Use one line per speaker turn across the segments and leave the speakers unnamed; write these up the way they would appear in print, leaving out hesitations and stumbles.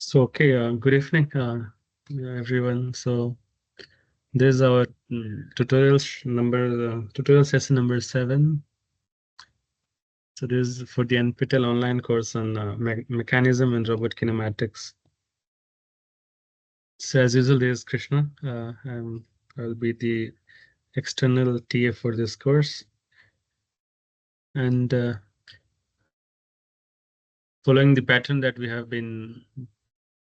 So, okay, good evening, everyone. So, this is our tutorial session number 7. So, this is for the NPTEL online course on mechanism and robot kinematics. So, as usual, this is Krishna. I'll be the external TA for this course. And following the pattern that we have been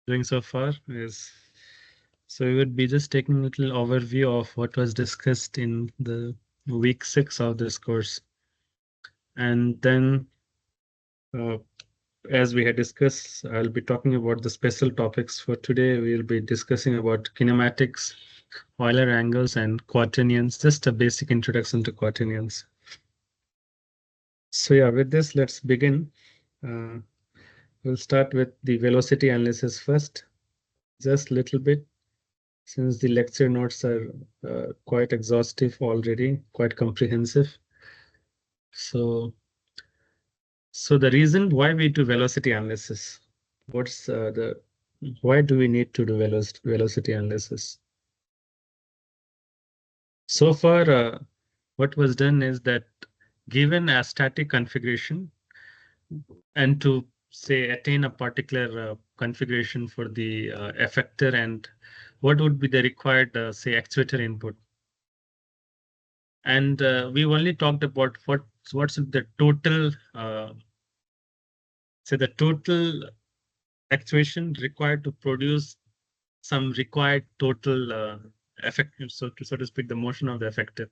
doing so far is, so we would be just taking a little overview of what was discussed in the week 6 of this course. And then, uh, as we had discussed, I'll be talking about the special topics for today. We'll be discussing about kinematics, Euler angles, and quaternions, just a basic introduction to quaternions. So yeah, with this, let's begin. Uh, we'll start with the velocity analysis first, just a little bit, since the lecture notes are quite exhaustive already, quite comprehensive. So the reason why we do velocity analysis, why do we need to do velocity analysis? So far, what was done is that given a static configuration and to say attain a particular configuration for the effector, and what would be the required say actuator input. And we only talked about what's the total the total actuation required to produce some required total effect, so to speak, the motion of the effector.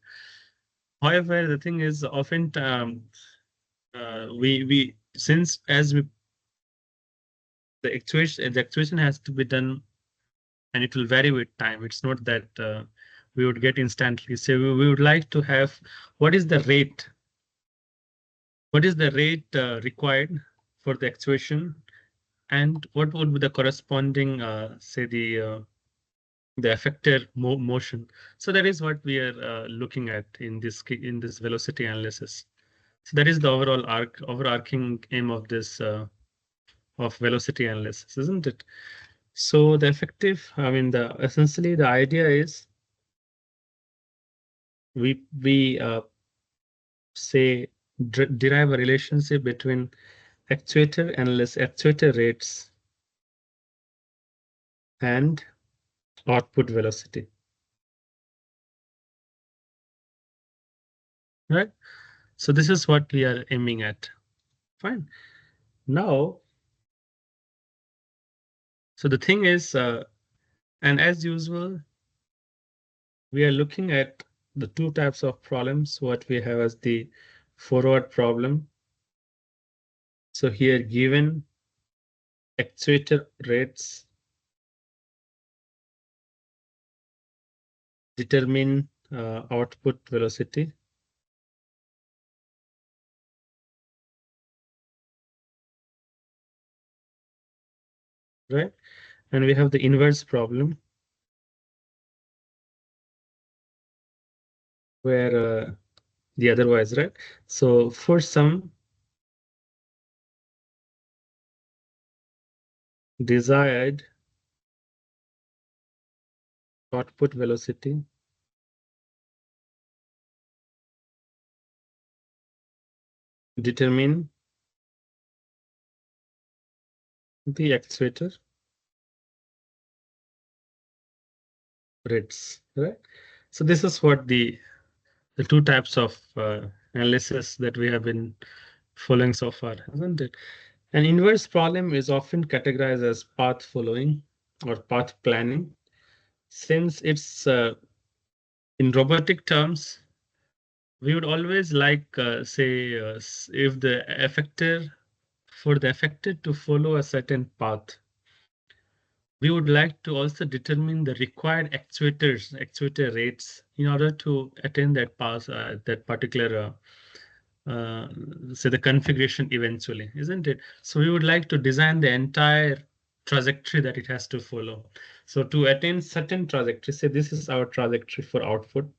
However, the thing is, often we since as we the actuation has to be done, and it will vary with time. It's not that we would get instantly. So we would like to have what is the rate, required for the actuation, and what would be the corresponding the effector motion. So that is what we are looking at in this velocity analysis. So that is the overarching aim of this of velocity analysis, isn't it? So the essentially the idea is we say derive a relationship between actuator rates and output velocity, right? So this is what we are aiming at. Fine. Now, so the thing is, and as usual, we are looking at the two types of problems, what we have as the forward problem. So here given actuator rates determine output velocity. Right? And we have the inverse problem where the otherwise, right? So for some desired output velocity determine the actuator rates, right? So this is what the two types of analysis that we have been following so far, isn't it? An inverse problem is often categorized as path following or path planning, since it's in robotic terms, we would always like say if the effector to follow a certain path, we would like to also determine the required actuator rates in order to attain that path, that particular say the configuration eventually, isn't it? So we would like to design the entire trajectory that it has to follow. So to attain certain trajectory, say this is our trajectory for output.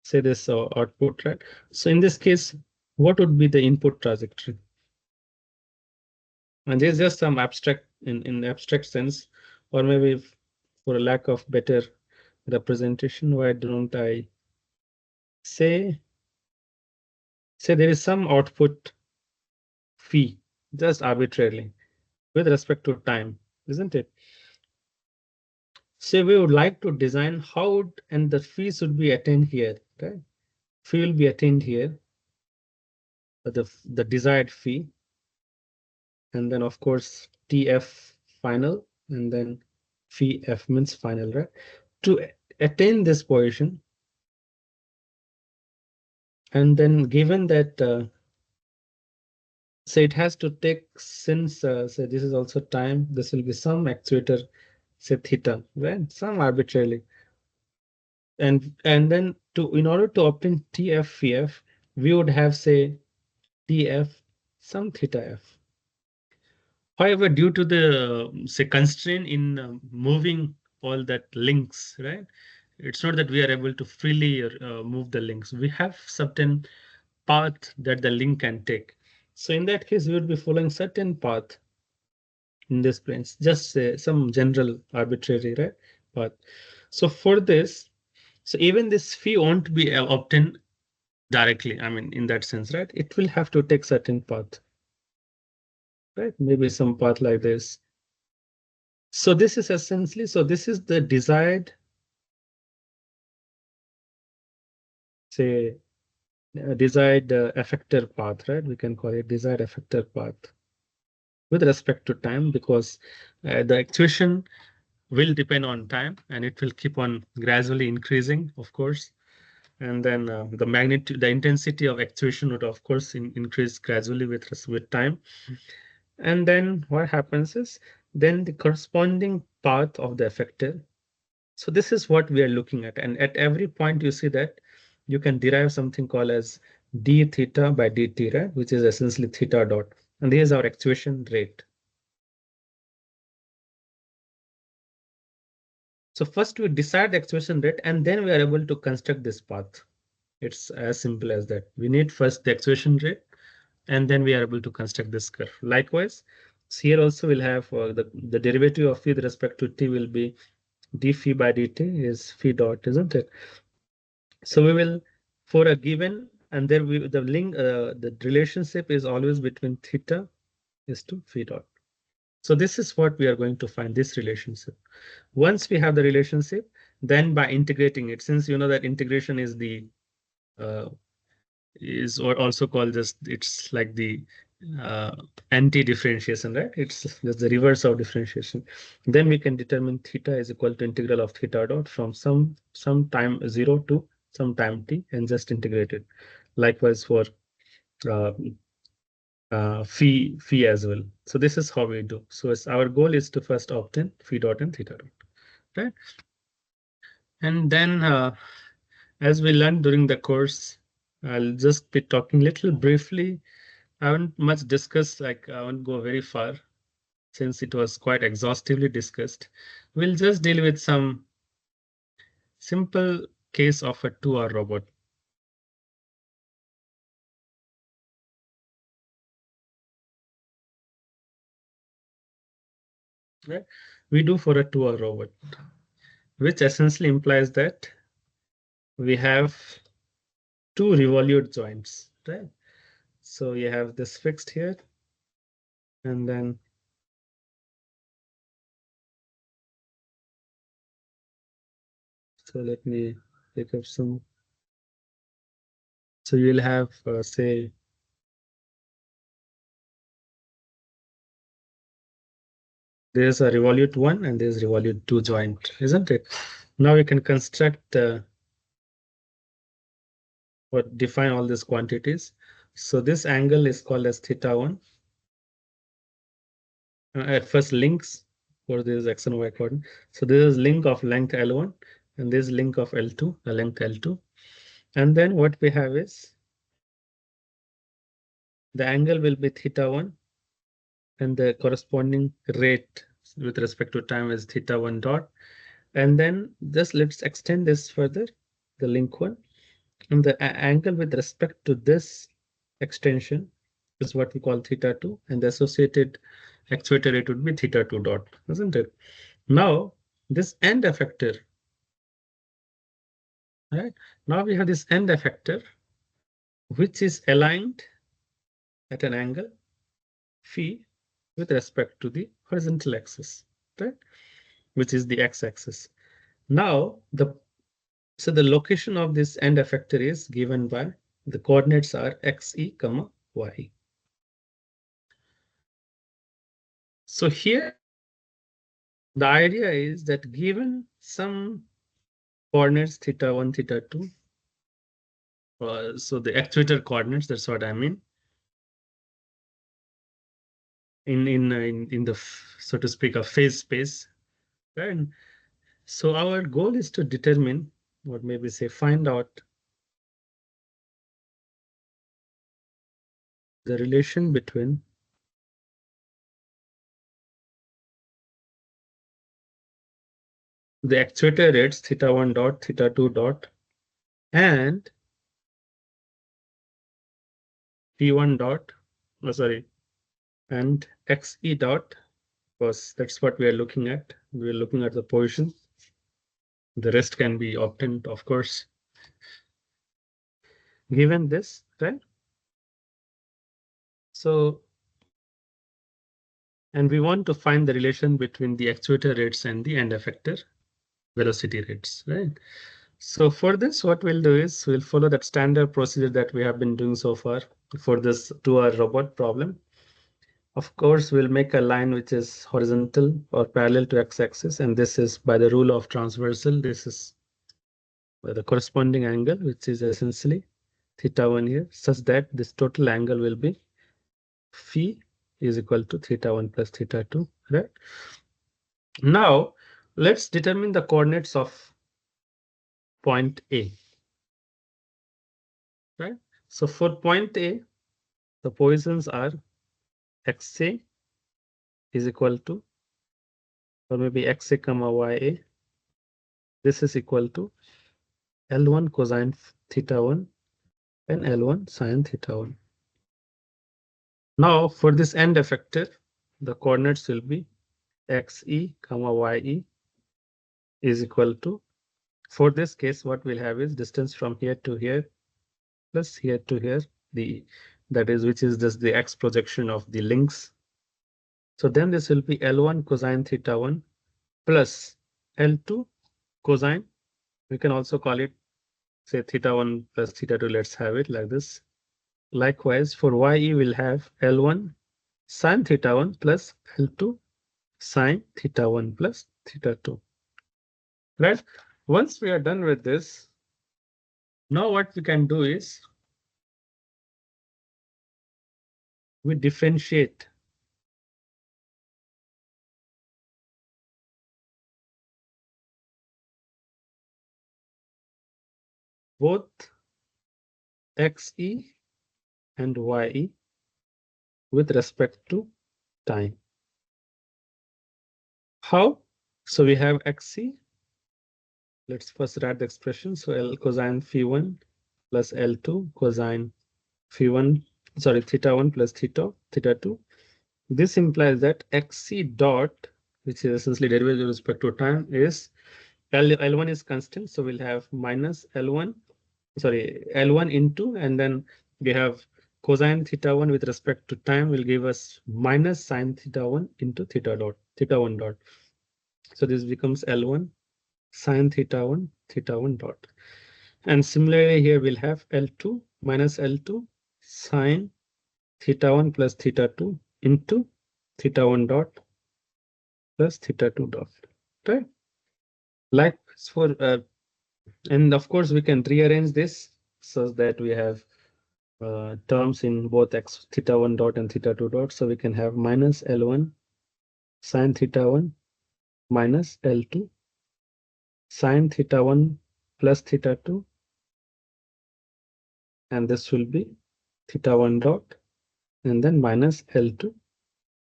Say this output, right? So in this case, what would be the input trajectory? And there's just some abstract in abstract sense, or maybe for a lack of better representation, why don't I say there is some output phi just arbitrarily with respect to time, isn't it? So we would like to design and the phi should be attained here, right? Phi will be attained here, the desired phi, and then of course TF final, and then phi F means final, right? To attain this position, and then given that so it has to take, since so this is also time, this will be some actuator, say theta, right? Some arbitrarily. And then in order to obtain TF, we would have say TF some theta F. However, due to the say constraint in moving all that links, right? It's not that we are able to freely move the links. We have certain path that the link can take. So in that case, we would be following certain path in this plane, just say some general arbitrary, right, path. So for this, so even this phi won't be obtained directly. I mean, in that sense, right? It will have to take certain path, right? Maybe some path like this. So this is essentially, so this is the desired, say, desired effector path, right? We can call it desired effector path with respect to time, because the actuation will depend on time and it will keep on gradually increasing, of course. And then the magnitude, the intensity of actuation would, of course, increase gradually with time. And then what happens is then the corresponding path of the effector. So this is what we are looking at. And at every point you see that you can derive something called as d theta by dt, right? Which is essentially theta dot. And this is our actuation rate. So first we decide the actuation rate and then we are able to construct this path. It's as simple as that. We need first the actuation rate and then we are able to construct this curve. Likewise, here also we'll have the derivative of phi with respect to t will be d phi by dt is phi dot, isn't it? So we will, for a given, and there we, the link, the relationship is always between theta is to phi dot. So this is what we are going to find, this relationship. Once we have the relationship, then by integrating it, since you know that integration is the is or also called just, it's like the uh, anti-differentiation, right? It's just the reverse of differentiation. Then we can determine theta is equal to integral of theta dot from some time 0 to some time t and just integrate it. Likewise for uh, phi as well. So this is how we do. So our goal is to first obtain phi dot and theta dot, right? And then as we learned during the course, I'll just be talking little briefly. I haven't much discussed, like I won't go very far since it was quite exhaustively discussed. We'll just deal with some simple case of a 2-hour robot. Right? We do for a 2-hour robot, which essentially implies that we have two revolute joints, right? So you have this fixed here, and then so let me pick up some. So you'll have say there's a revolute 1 and there's revolute 2 joint, isn't it? Now we can construct or define all these quantities. So this angle is called as theta 1. At first links for this x and y coordinate. So this is link of length L1 and this link of L2, the length L2. And then what we have is the angle will be theta 1 and the corresponding rate with respect to time is theta 1 dot. And then just let's extend this further, the link 1. And the angle with respect to this extension is what we call theta 2, and the associated actuator rate would be theta2 dot, isn't it? Now this end effector, right? Now we have this end effector, which is aligned at an angle phi with respect to the horizontal axis, right? Which is the x-axis. Now the location of this end effector is given by the coordinates are xe, comma y. So here the idea is that given some coordinates theta1, theta2, so the actuator coordinates, that's what I mean, in the so to speak a phase space, right? So our goal is to determine, or maybe say find out the relation between the actuator rates theta1 dot, theta2 dot, and p1 dot, oh, sorry, and xe dot, because that's what we are looking at. We are looking at the position. The rest can be obtained, of course, given this, right? So, and we want to find the relation between the actuator rates and the end effector velocity rates, right? So for this, what we'll do is we'll follow that standard procedure that we have been doing so far for this 2-hour robot problem. Of course, we'll make a line which is horizontal or parallel to x-axis, and this is by the rule of transversal. This is by the corresponding angle, which is essentially theta1 here, such that this total angle will be phi is equal to theta1 plus theta2, right? Now, let's determine the coordinates of point A, right? So for point A, the positions are xa is equal to, or maybe xa comma ya. This is equal to L1 cosine theta1 and L1 sine theta1. Now for this end effector, the coordinates will be xe comma ye is equal to, for this case, what we'll have is distance from here to here plus here to here, that is, which is just the x projection of the links. So then this will be L1 cosine theta1 plus L2 cosine. We can also call it, say, theta1 plus theta2. Let's have it like this. Likewise, for ye, we'll have L1 sine theta1 plus L2 sine theta1 plus theta2. Right? Once we are done with this, now what we can do is we differentiate both xe and ye with respect to time. How? So we have xe. Let's first write the expression. So L cosine phi1 plus L2 cosine phi1, sorry, theta1 plus theta2. This implies that xc dot, which is essentially derivative with respect to time, is L1 is constant. So we'll have minus L1, sorry, L1 into, and then we have cosine theta1 with respect to time will give us minus sine theta1 into theta1 dot. So this becomes L1 sine theta1 dot. And similarly here we'll have L2 minus L2 sine theta1 plus theta2 into theta1 dot plus theta2 dot, right? Like for and of course we can rearrange this so that we have terms in both x theta1 dot and theta2 dot. So we can have minus L1 sine theta1 minus L2 sine theta1 plus theta2, and this will be theta1 dot and then minus L2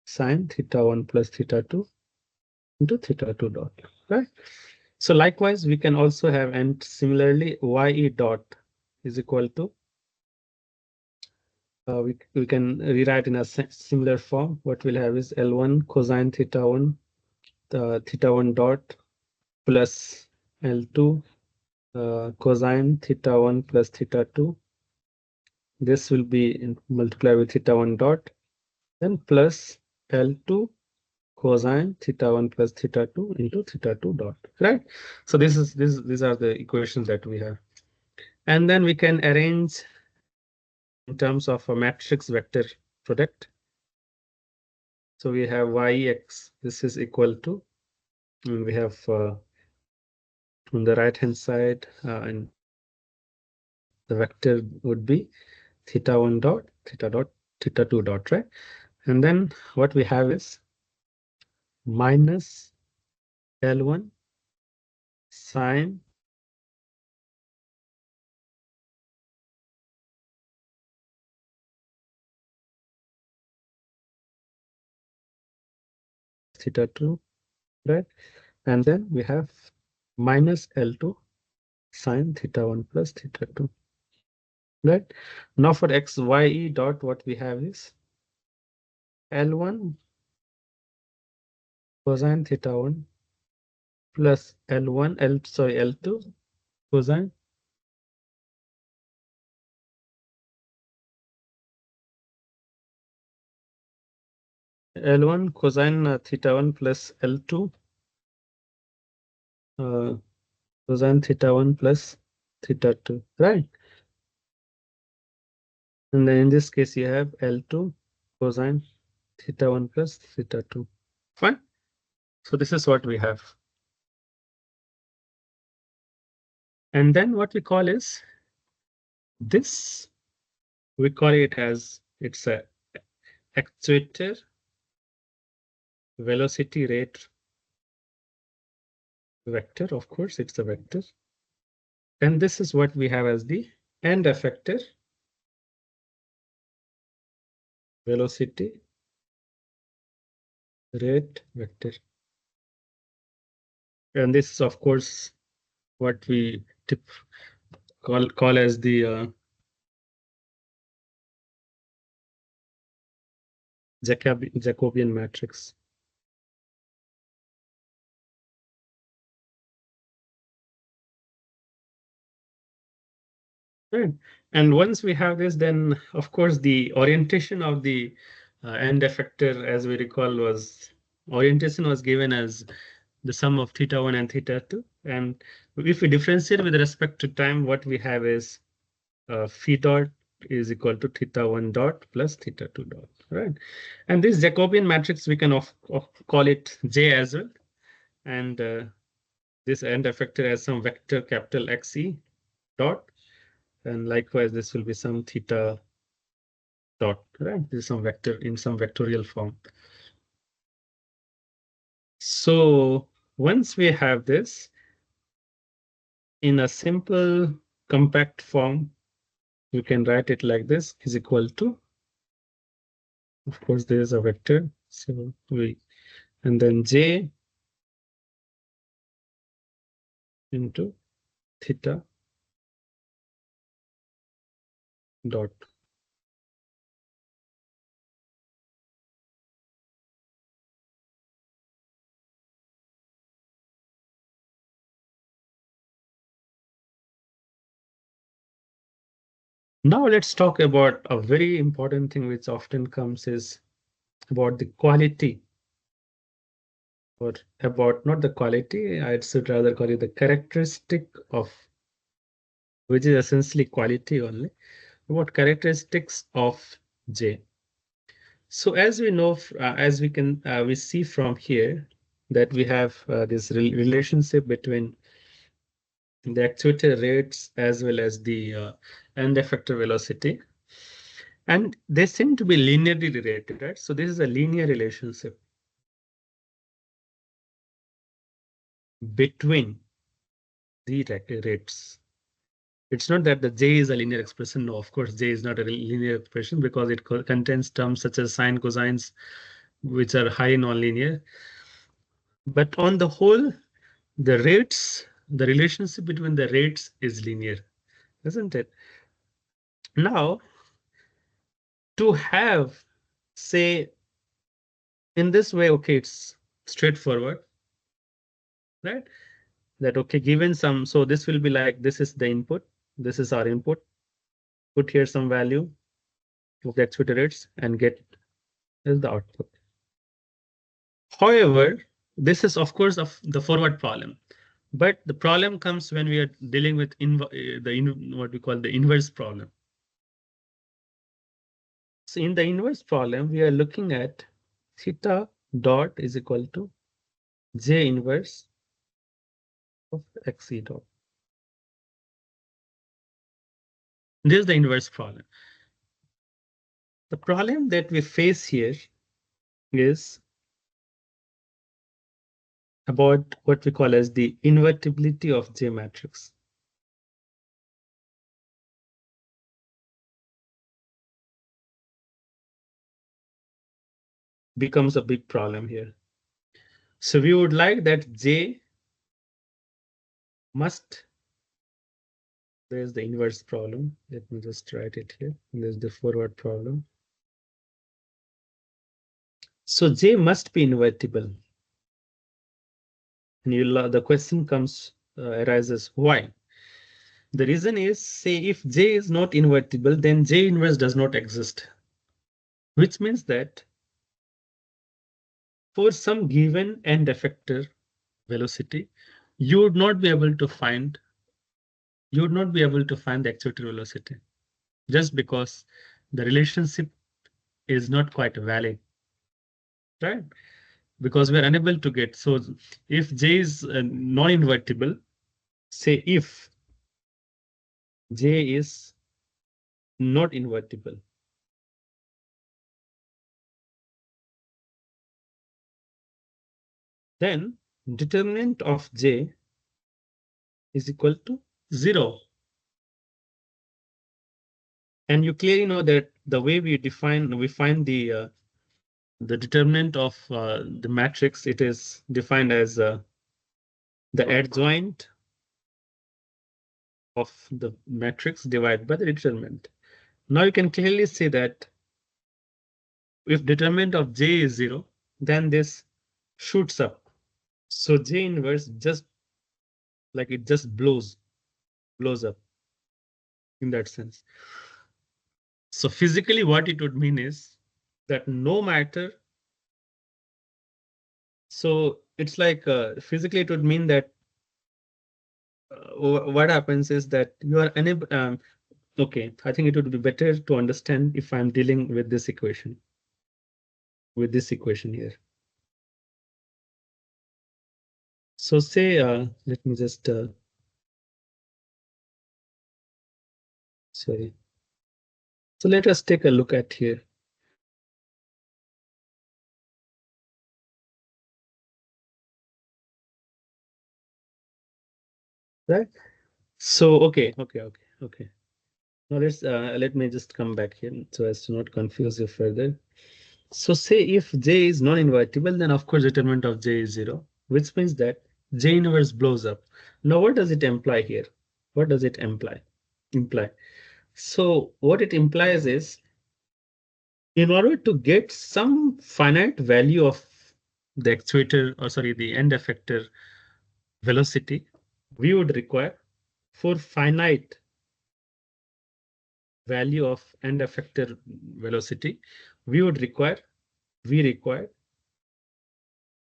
sine theta1 plus theta2 into theta2 dot, right? So likewise, we can also have, and similarly, ye dot is equal to we can rewrite in a similar form. What we'll have is L1 cosine theta 1, theta 1 dot plus L2 cosine theta 1 plus theta 2. This will be multiplied with theta 1 dot, then plus L2 cosine theta 1 plus theta 2 into theta 2 dot, right? So these are the equations that we have. And then we can arrange in terms of a matrix vector product. So we have yx, this is equal to, and we have on the right hand side, and the vector would be theta 1 dot, theta 2 dot, right? And then what we have is minus L1 sine theta 2, right? And then we have minus L2 sine theta 1 plus theta 2, right? Now for x, y, e dot, what we have is L1 cosine theta 1 plus L2 cosine L1 cosine theta 1 plus L2 uh, cosine theta 1 plus theta 2, right? And then in this case, you have L2 cosine theta 1 plus theta 2. Fine. So this is what we have. And then what we call is this, we call it as it's a actuator velocity rate vector. Of course, it's a vector. And this is what we have as the end effector velocity rate vector. And this is, of course, what we call as the Jacobian matrix. Right. And once we have this, then of course the orientation of the end effector, as we recall, was orientation was given as the sum of theta 1 and theta 2. And if we differentiate with respect to time, what we have is phi dot is equal to theta 1 dot plus theta 2 dot, right? And this Jacobian matrix, we can of call it J as well. And this end effector has some vector capital Xe dot. And likewise, this will be some theta dot, right? This is some vector in some vectorial form. So once we have this in a simple compact form, you can write it like this is equal to, of course, there is a vector. So and then J into theta dot. Now let's talk about a very important thing which often comes is about the quality, or about not the quality, I should rather call it the characteristic of, which is essentially quality only, about characteristics of J. So as we know, as we see from here that we have this relationship between the actuator rates as well as the end effector velocity. And they seem to be linearly related, right? So this is a linear relationship between the rates. It's not that the J is a linear expression. No, of course, J is not a linear expression because it contains terms such as sine, cosines, which are high nonlinear. But on the whole, the relationship between the rates is linear, isn't it? Now, to have, say, in this way, okay, it's straightforward, right? That, okay, given some, so this will be like, this is the input, this is our input, put here some value of the actuator rates and get is the output. However, this is of course of the forward problem, but the problem comes when we are dealing with what we call the inverse problem. So in the inverse problem, we are looking at theta dot is equal to J inverse of XE dot. This is the inverse problem. The problem that we face here is about what we call as the invertibility of J matrix. Becomes a big problem here. So we would like that J must, there's the inverse problem. Let me just write it here. There's the forward problem. So J must be invertible. And the question arises, why? The reason is, say, if J is not invertible, then J inverse does not exist, which means that for some given end effector velocity, you would not be able to find the actuator velocity, just because the relationship is not quite valid, right? Because we're unable to get. So if J is non-invertible, say if J is not invertible, then determinant of J is equal to 0. And you clearly know that the way we find the determinant of the matrix, it is defined as the adjoint of the matrix divided by the determinant. Now you can clearly see that if determinant of J is 0, then this shoots up. So J inverse just like it just blows up in that sense. So physically what it would mean is that no matter, so it's like physically it would mean that what happens is that you are unable, okay, I think it would be better to understand if I'm dealing with this equation here. So say, let me just, sorry. So let us take a look at here. Right? So, okay. Now let me just come back here so as to not confuse you further. So say if J is non-invertible, then of course determinant of J is 0, which means that J inverse blows up. Now what does it imply here? What does it imply? So what it implies is, in order to get some finite value of the actuator, or sorry, the end effector velocity, we would require, for finite value of end effector velocity, we require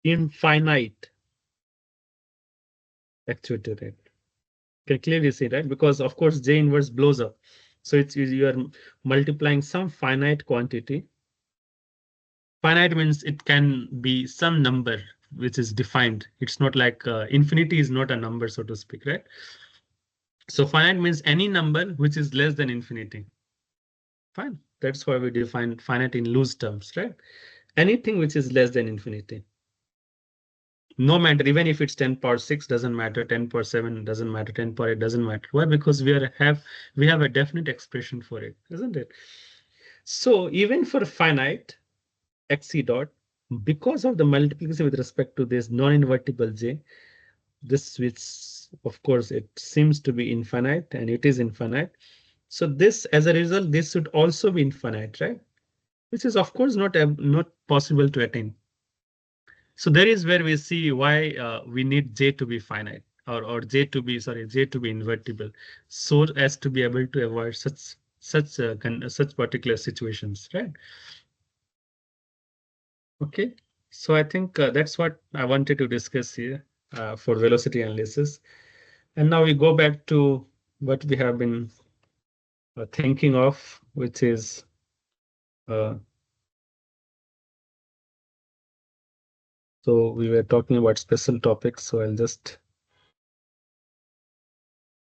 infinite actuator rate. You can clearly see, right? Because of course J inverse blows up. So you are multiplying some finite quantity. Finite means it can be some number which is defined. It's not like infinity is not a number, so to speak, right? So finite means any number which is less than infinity. Fine. That's why we define finite in loose terms, right? Anything which is less than infinity. No matter, even if it's 10 power 6 doesn't matter, 10 power 7 doesn't matter, 10 power 8 doesn't matter. Why? Because we have a definite expression for it, isn't it? So even for finite XE dot, because of the multiplicity with respect to this non-invertible J, this which of course it seems to be infinite, and it is infinite. So this, as a result, this should also be infinite, right? which is of course not possible to attain. So there is where we see why we need J to be finite, or J to be invertible, so as to be able to avoid such particular situations, right? Okay, so I think that's what I wanted to discuss here for velocity analysis. And now we go back to what we have been thinking of, which is uh, so we were talking about special topics. So I'll just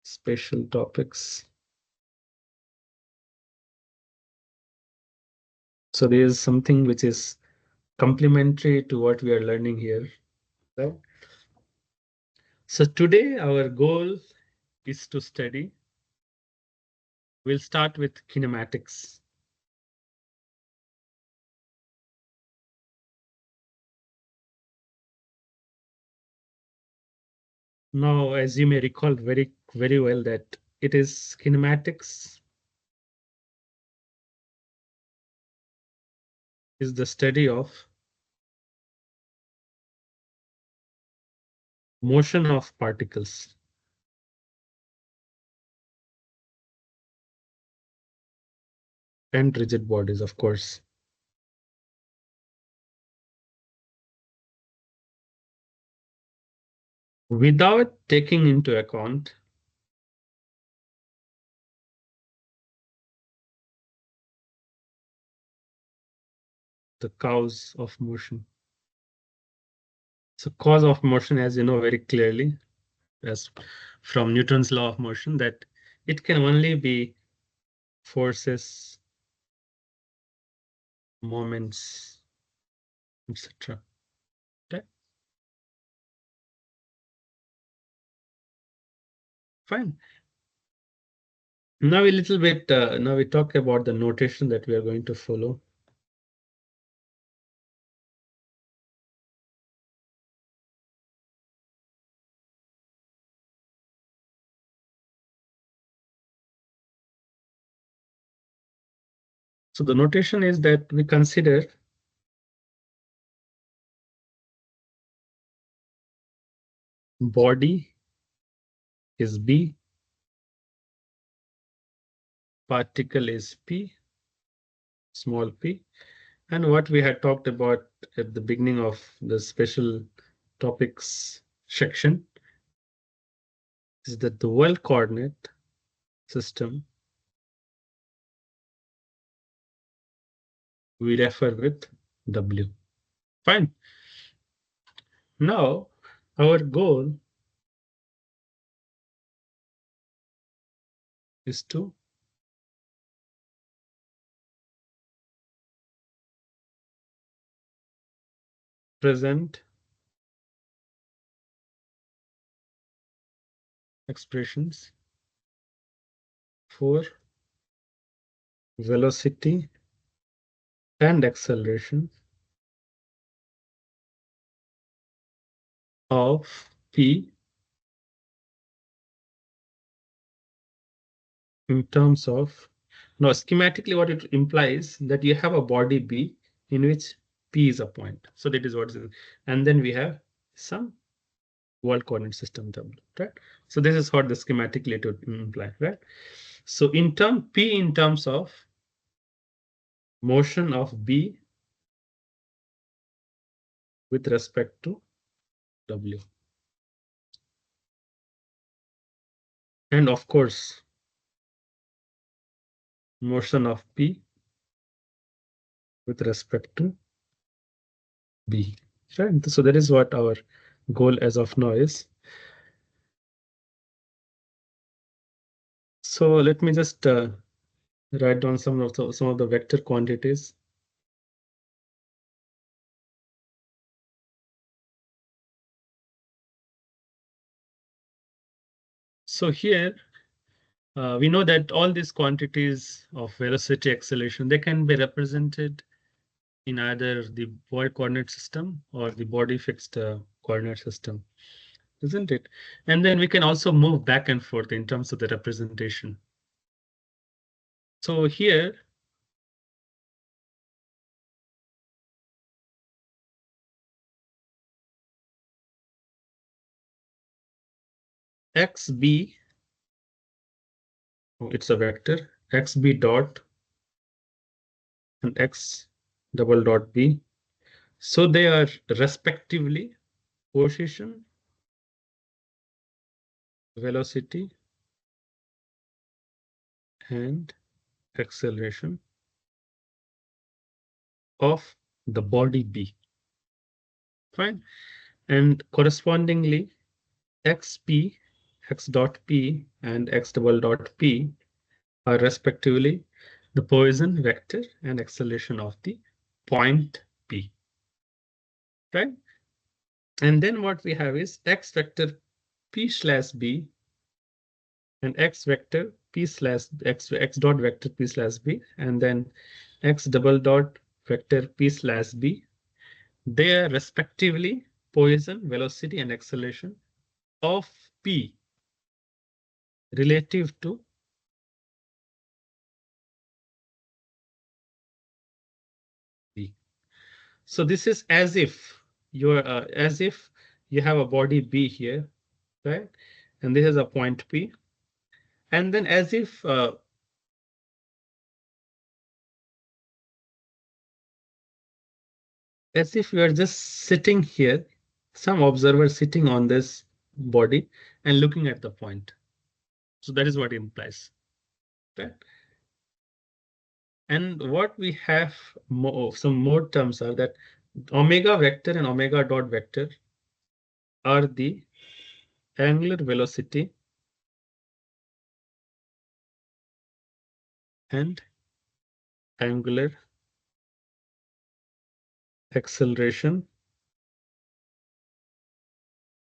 special topics. So there is something which is complementary to what we are learning here, right? So today our goal is to study. We'll start with kinematics. Now, as you may recall very well, that it is kinematics is the study of motion of particles and rigid bodies, of course, without taking into account the cause of motion. So cause of motion, as you know very clearly, as from Newton's law of motion, that it can only be forces, moments, etc. Okay, fine. Now a little bit, now we talk about the notation that we are going to follow. So the notation is that we consider body is B, particle is P, small p, and what we had talked about at the beginning of the special topics section is that the world coordinate system we refer with W. Fine. Now, our goal is to present expressions for velocity and acceleration of P in terms of, now schematically what it implies that you have a body B in which P is a point. So that is what it is. And then we have some world coordinate system W, right? So this is what the schematically it would imply, right? So P in terms of motion of B with respect to W. And of course, motion of P with respect to B. Right? So that is what our goal as of now is. So let me just write down some of the vector quantities. So here we know that all these quantities of velocity, acceleration, they can be represented in either the world coordinate system or the body fixed coordinate system, isn't it? And then we can also move back and forth in terms of the representation. So here xb, it's a vector, xb dot and x double dot b. So they are respectively position, velocity, and acceleration of the body B. Fine. And correspondingly, xp, x dot p, and x double dot p are respectively the Poisson vector and acceleration of the point P. Right? And then what we have is x vector p slash b and x vector p slash x dot vector p slash b, and then x double dot vector p slash b. They are respectively Poisson velocity and acceleration of p relative to b. So this is as if you have a body b here, right? And this is a point p, and then as if you are just sitting here, some observer sitting on this body and looking at the point. So that is what it implies. Right? And what we have some more terms are that omega vector and omega dot vector are the angular velocity and angular acceleration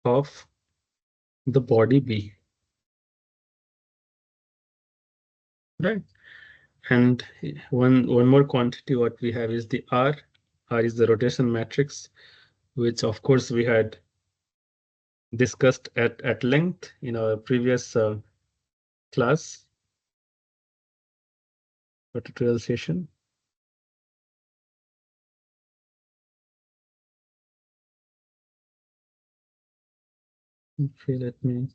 of the body B. Right? And one more quantity what we have is the R. R is the rotation matrix, which of course we had discussed at length in our previous class or tutorial session. Okay, let me.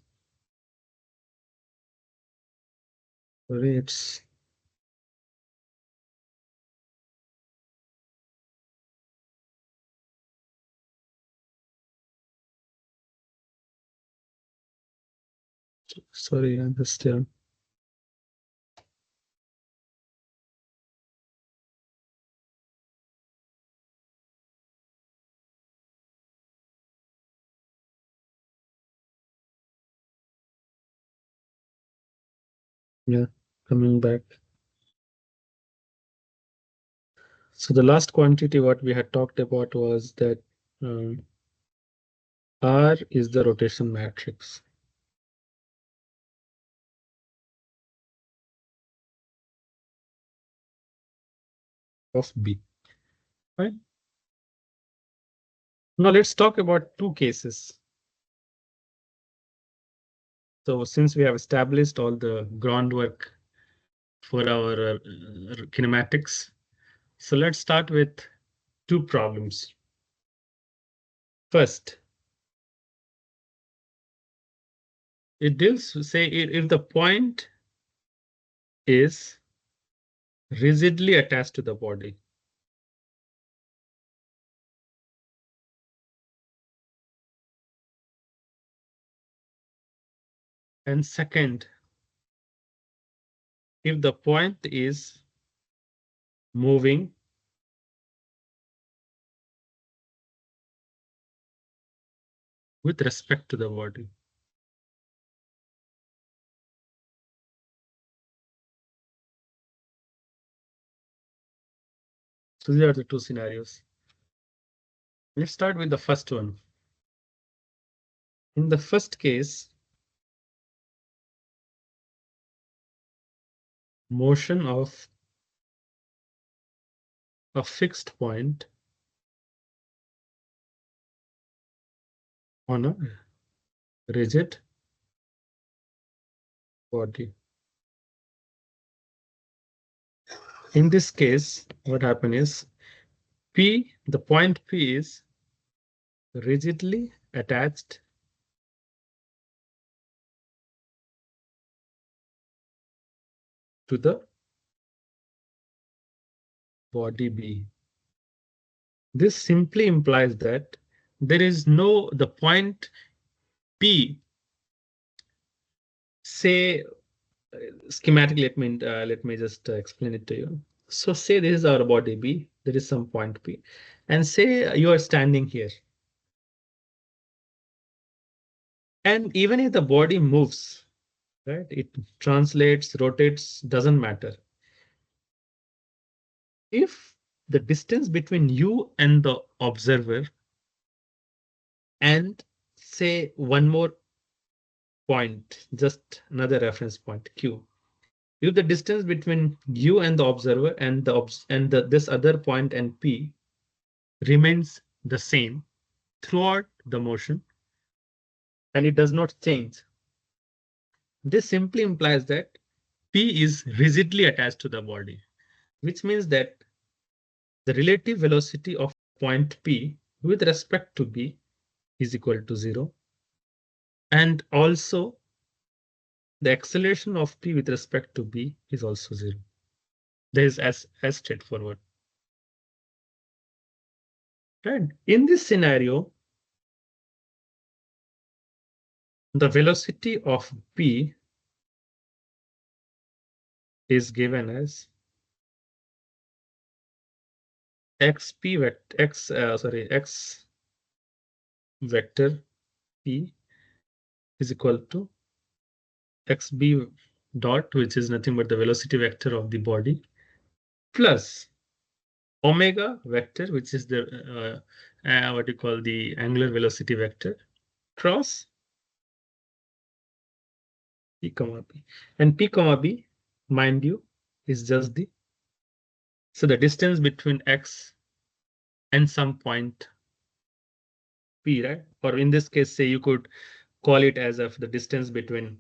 Sorry, it's. Sorry, I'm just. Yeah, coming back. So the last quantity what we had talked about was that R is the rotation matrix of B. Right? Now let's talk about two cases. So since we have established all the groundwork for our kinematics, so let's start with two problems. First, it deals to say if the point is rigidly attached to the body. And second, if the point is moving with respect to the body. So these are the two scenarios. Let's start with the first one. In the first case, motion of a fixed point on a rigid body. In this case, what happened is P, the point P is rigidly attached to the body B. This simply implies that there is the point P, say schematic, let me just explain it to you. So say this is our body B, there is some point P, and say you are standing here. And even if the body moves, right, it translates, rotates, doesn't matter. If the distance between you and the observer and say one more point, just another reference point Q. If the distance between you and the observer and this other point and P remains the same throughout the motion and it does not change, this simply implies that P is rigidly attached to the body, which means that the relative velocity of point P with respect to B is equal to 0. And also the acceleration of P with respect to B is also 0. That is as straightforward. Right? In this scenario, the velocity of P is given as x vector P is equal to xb dot, which is nothing but the velocity vector of the body, plus omega vector, which is the what you call the angular velocity vector, cross P comma B. And P comma B, mind you, is just the distance between x and some point P, right? Or in this case, say you could call it as of the distance between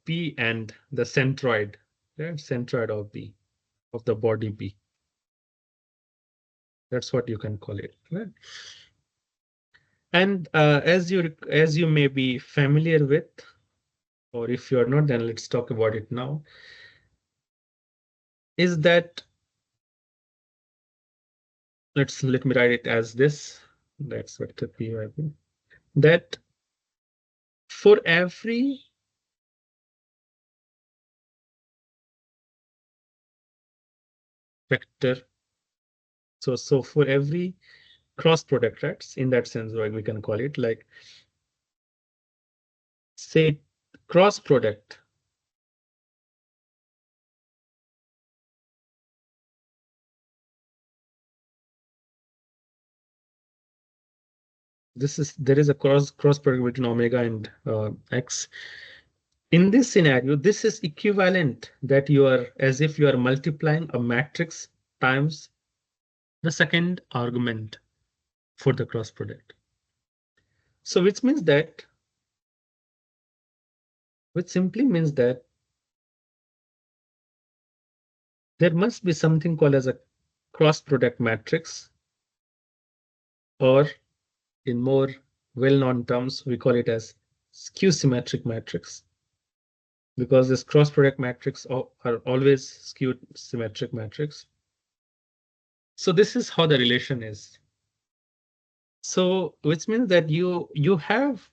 P and the centroid, right? Centroid of B, of the body B. That's what you can call it, right? And as you may be familiar with, or if you are not, then let's talk about it now, is that let me write it as this. That's vector P by B. That for every vector, so for every cross product, right? In that sense, right, we can call it like, say, cross product there is a cross product between omega and x. In this scenario, this is equivalent that you are as if you are multiplying a matrix times the second argument for the cross product. So which simply means that there must be something called as a cross product matrix, or in more well-known terms, we call it as skew symmetric matrix, because this cross product matrix are always skewed symmetric matrix. So this is how the relation is. So which means that you have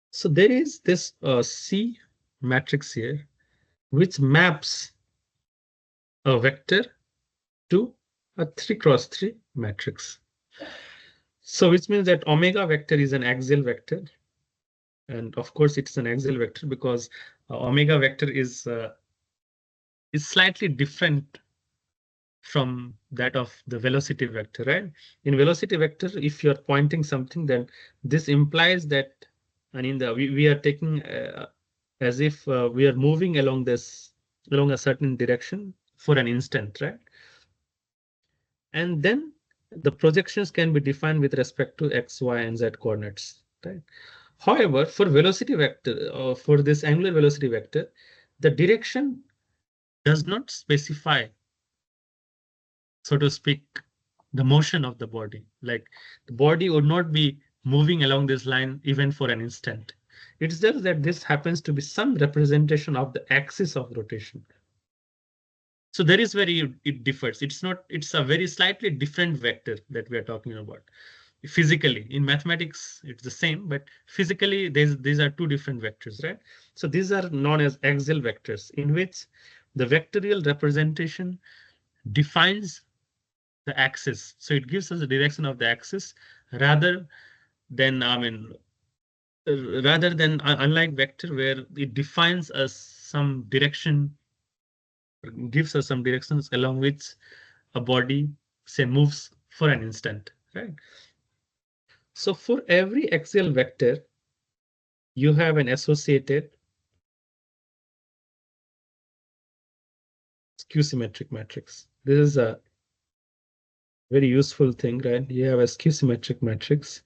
so there is this C matrix here, which maps a vector to a 3x3 matrix. So which means that omega vector is an axial vector. And of course, it's an axial vector because omega vector is slightly different from that of the velocity vector, right? In velocity vector, if you're pointing something, then this implies that, and in the we are taking as if we are moving along a certain direction for an instant, right? And then the projections can be defined with respect to x, y, and z coordinates, right? However, for velocity vector, for this angular velocity vector, the direction does not specify, so to speak, the motion of the body. Like the body would not be moving along this line even for an instant. It's just that this happens to be some representation of the axis of rotation. So there is where it differs. It's not, it's a very slightly different vector that we are talking about. Physically, in mathematics, it's the same, but physically, these are two different vectors, right? So these are known as axial vectors, in which the vectorial representation defines the axis. So it gives us the direction of the axis rather than, unlike vector where it defines us some direction, gives us some directions along which a body, say, moves for an instant, right? So for every axial vector, you have an associated skew-symmetric matrix. This is a very useful thing, right? You have a skew-symmetric matrix,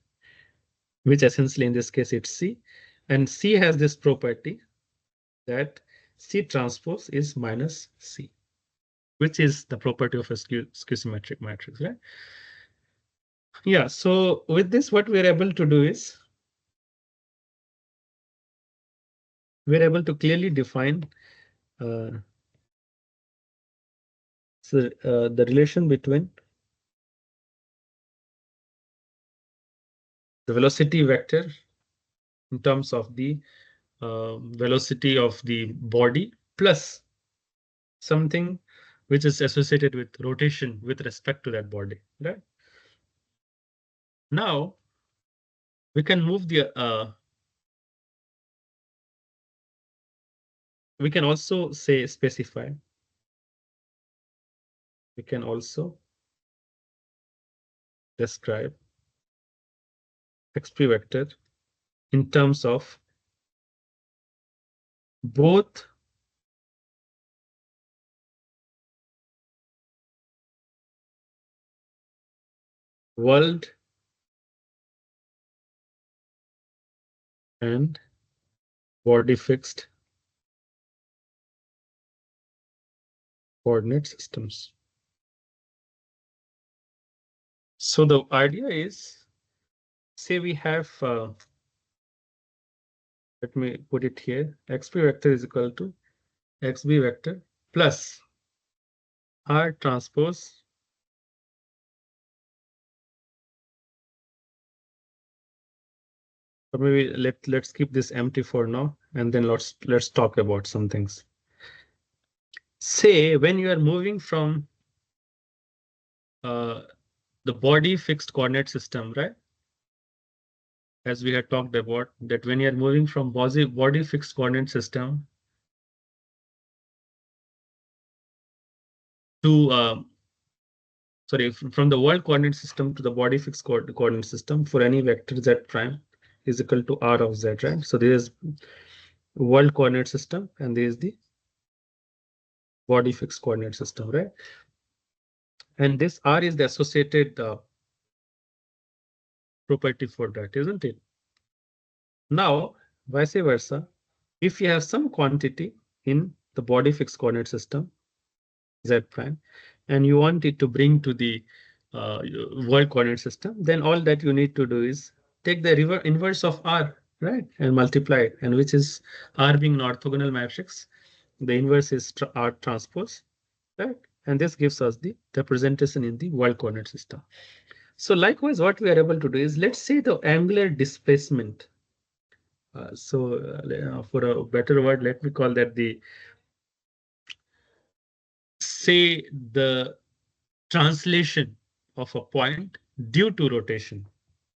which essentially in this case it's C, and C has this property that C transpose is minus C, which is the property of a skew-symmetric matrix, right? Yeah, so with this, what we're able to do is we're able to clearly define uh, the relation between the velocity vector in terms of the velocity of the body plus something which is associated with rotation with respect to that body, right? Now we can move we can also say specify. We can also describe xp vector in terms of both world and body fixed coordinate systems. So the idea is, say we have, let me put it here, xp vector is equal to xb vector plus r transpose or maybe let's keep this empty for now, and then let's talk about some things. Say when you are moving from the body fixed coordinate system, right? As we had talked about, that when you are moving from body fixed coordinate system to sorry, from the world coordinate system to the body fixed coordinate system for any vector z prime is equal to r of z, right? So there is world coordinate system and there is the body fixed coordinate system, right? And this r is the associated property for that, isn't it? Now, vice versa, if you have some quantity in the body fixed coordinate system, z prime, and you want it to bring to the world coordinate system, then all that you need to do is take the inverse of r, right, and multiply it, and which is r being an orthogonal matrix, the inverse is r transpose, right? And this gives us the representation in the world coordinate system. So likewise, what we are able to do is, let's say the angular displacement. For a better word, let me call that the, say, the translation of a point due to rotation.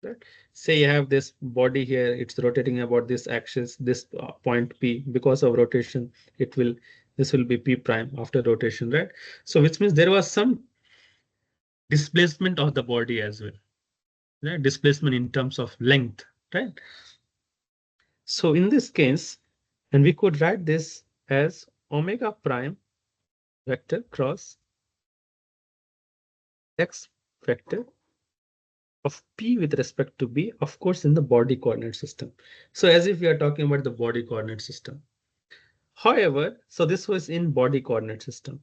Right? Say you have this body here, it's rotating about this axis, this point P, because of rotation, this will be P prime after rotation, right? So which means there was some displacement of the body as well, right? Displacement in terms of length, right? So in this case, and we could write this as omega prime vector cross x vector of P with respect to B, of course, in the body coordinate system. So as if we are talking about the body coordinate system. However, so this was in body coordinate system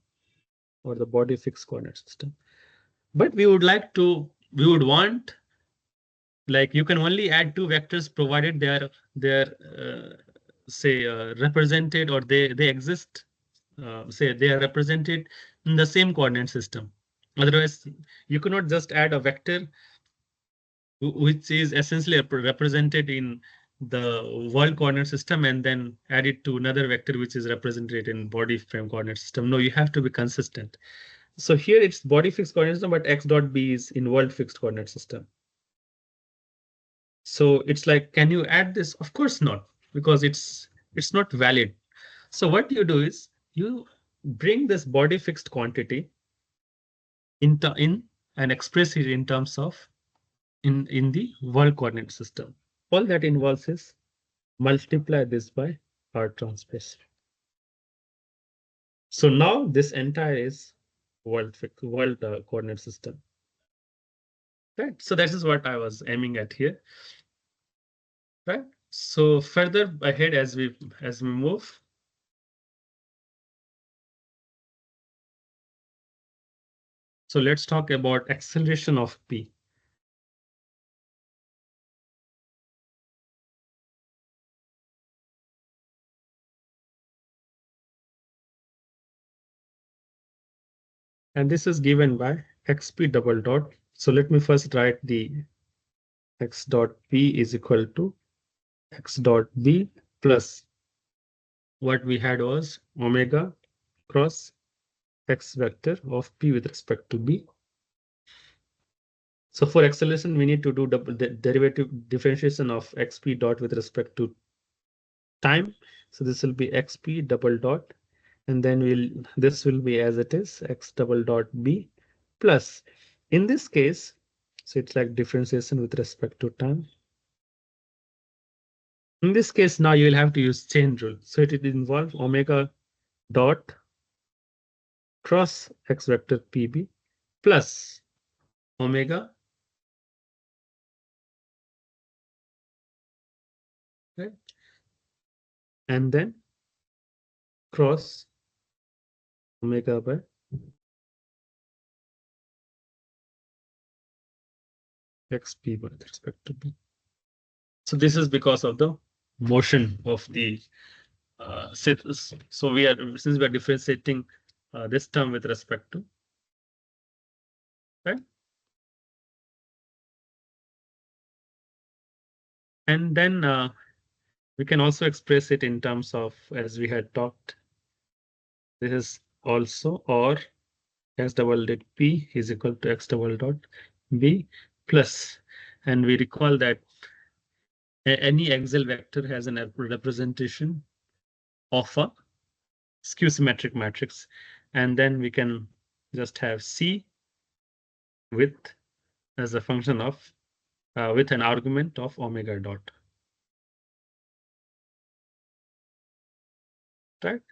or the body fixed coordinate system. But we would want Like you can only add two vectors provided they're say represented, or they exist. Say they are represented in the same coordinate system. Otherwise, you cannot just add a vector which is essentially represented in the world coordinate system and then add it to another vector which is represented in body frame coordinate system. No, you have to be consistent. So here it's body fixed coordinate system, but x dot b is in world fixed coordinate system. So it's like, can you add this? Of course not, because it's not valid. So what you do is you bring this body fixed quantity in and express it in terms of in the world coordinate system. All that involves is multiply this by R transpose. So now this entire is world coordinate system. Right. So this is what I was aiming at here. Right. So further ahead as we move. So let's talk about acceleration of P. And this is given by xp double dot. So let me first write the x dot p is equal to x dot b plus what we had was omega cross x vector of p with respect to b. So for acceleration, we need to do the derivative differentiation of xp dot with respect to time. So this will be xp double dot, and then this will be as it is, x double dot b plus. In this case, so it's like differentiation with respect to time. In this case, now you will have to use chain rule. So it will involve omega dot cross x vector pb plus omega, right? And then cross omega by xp with respect to b. So this is because of the motion of the so since we are differentiating this term with respect to, right? And then we can also express it in terms of, as we had talked, this is also or x double dot p is equal to x double dot b plus, and we recall that any axial vector has an representation of a skew symmetric matrix, and then we can just have C with as a function of with an argument of omega dot, right?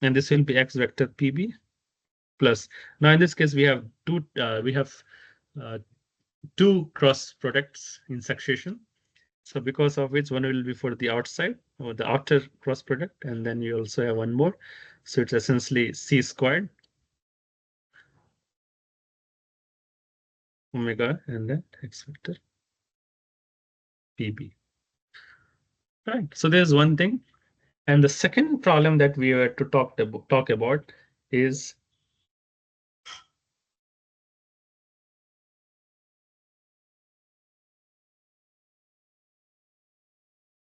And this will be x vector pb plus. Now in this case we have uh, two cross products in succession. So because of which one will be for the outside or the outer cross product, and then you also have one more. So it's essentially C squared omega and then x vector pb. Right. So there's one thing. And the second problem that we were to talk about is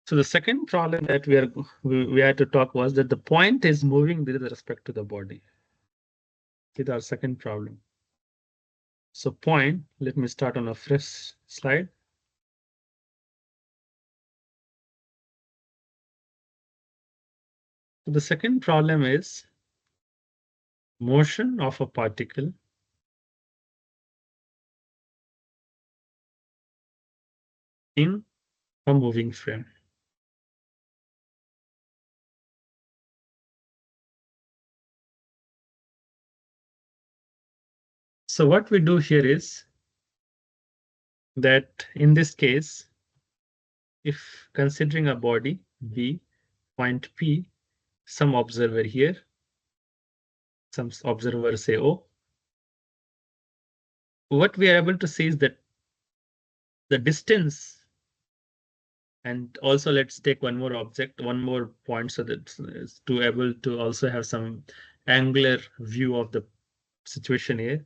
so the second problem that we had to talk was that the point is moving with respect to the body. With our second problem. So point, let me start on a fresh slide. So the second problem is motion of a particle in a moving frame. So what we do here is that in this case, if considering a body B, point P, some observer here, some observer say O, what we are able to see is that the distance, and also let's take one more object, one more point, so that to able to also have some angular view of the situation here.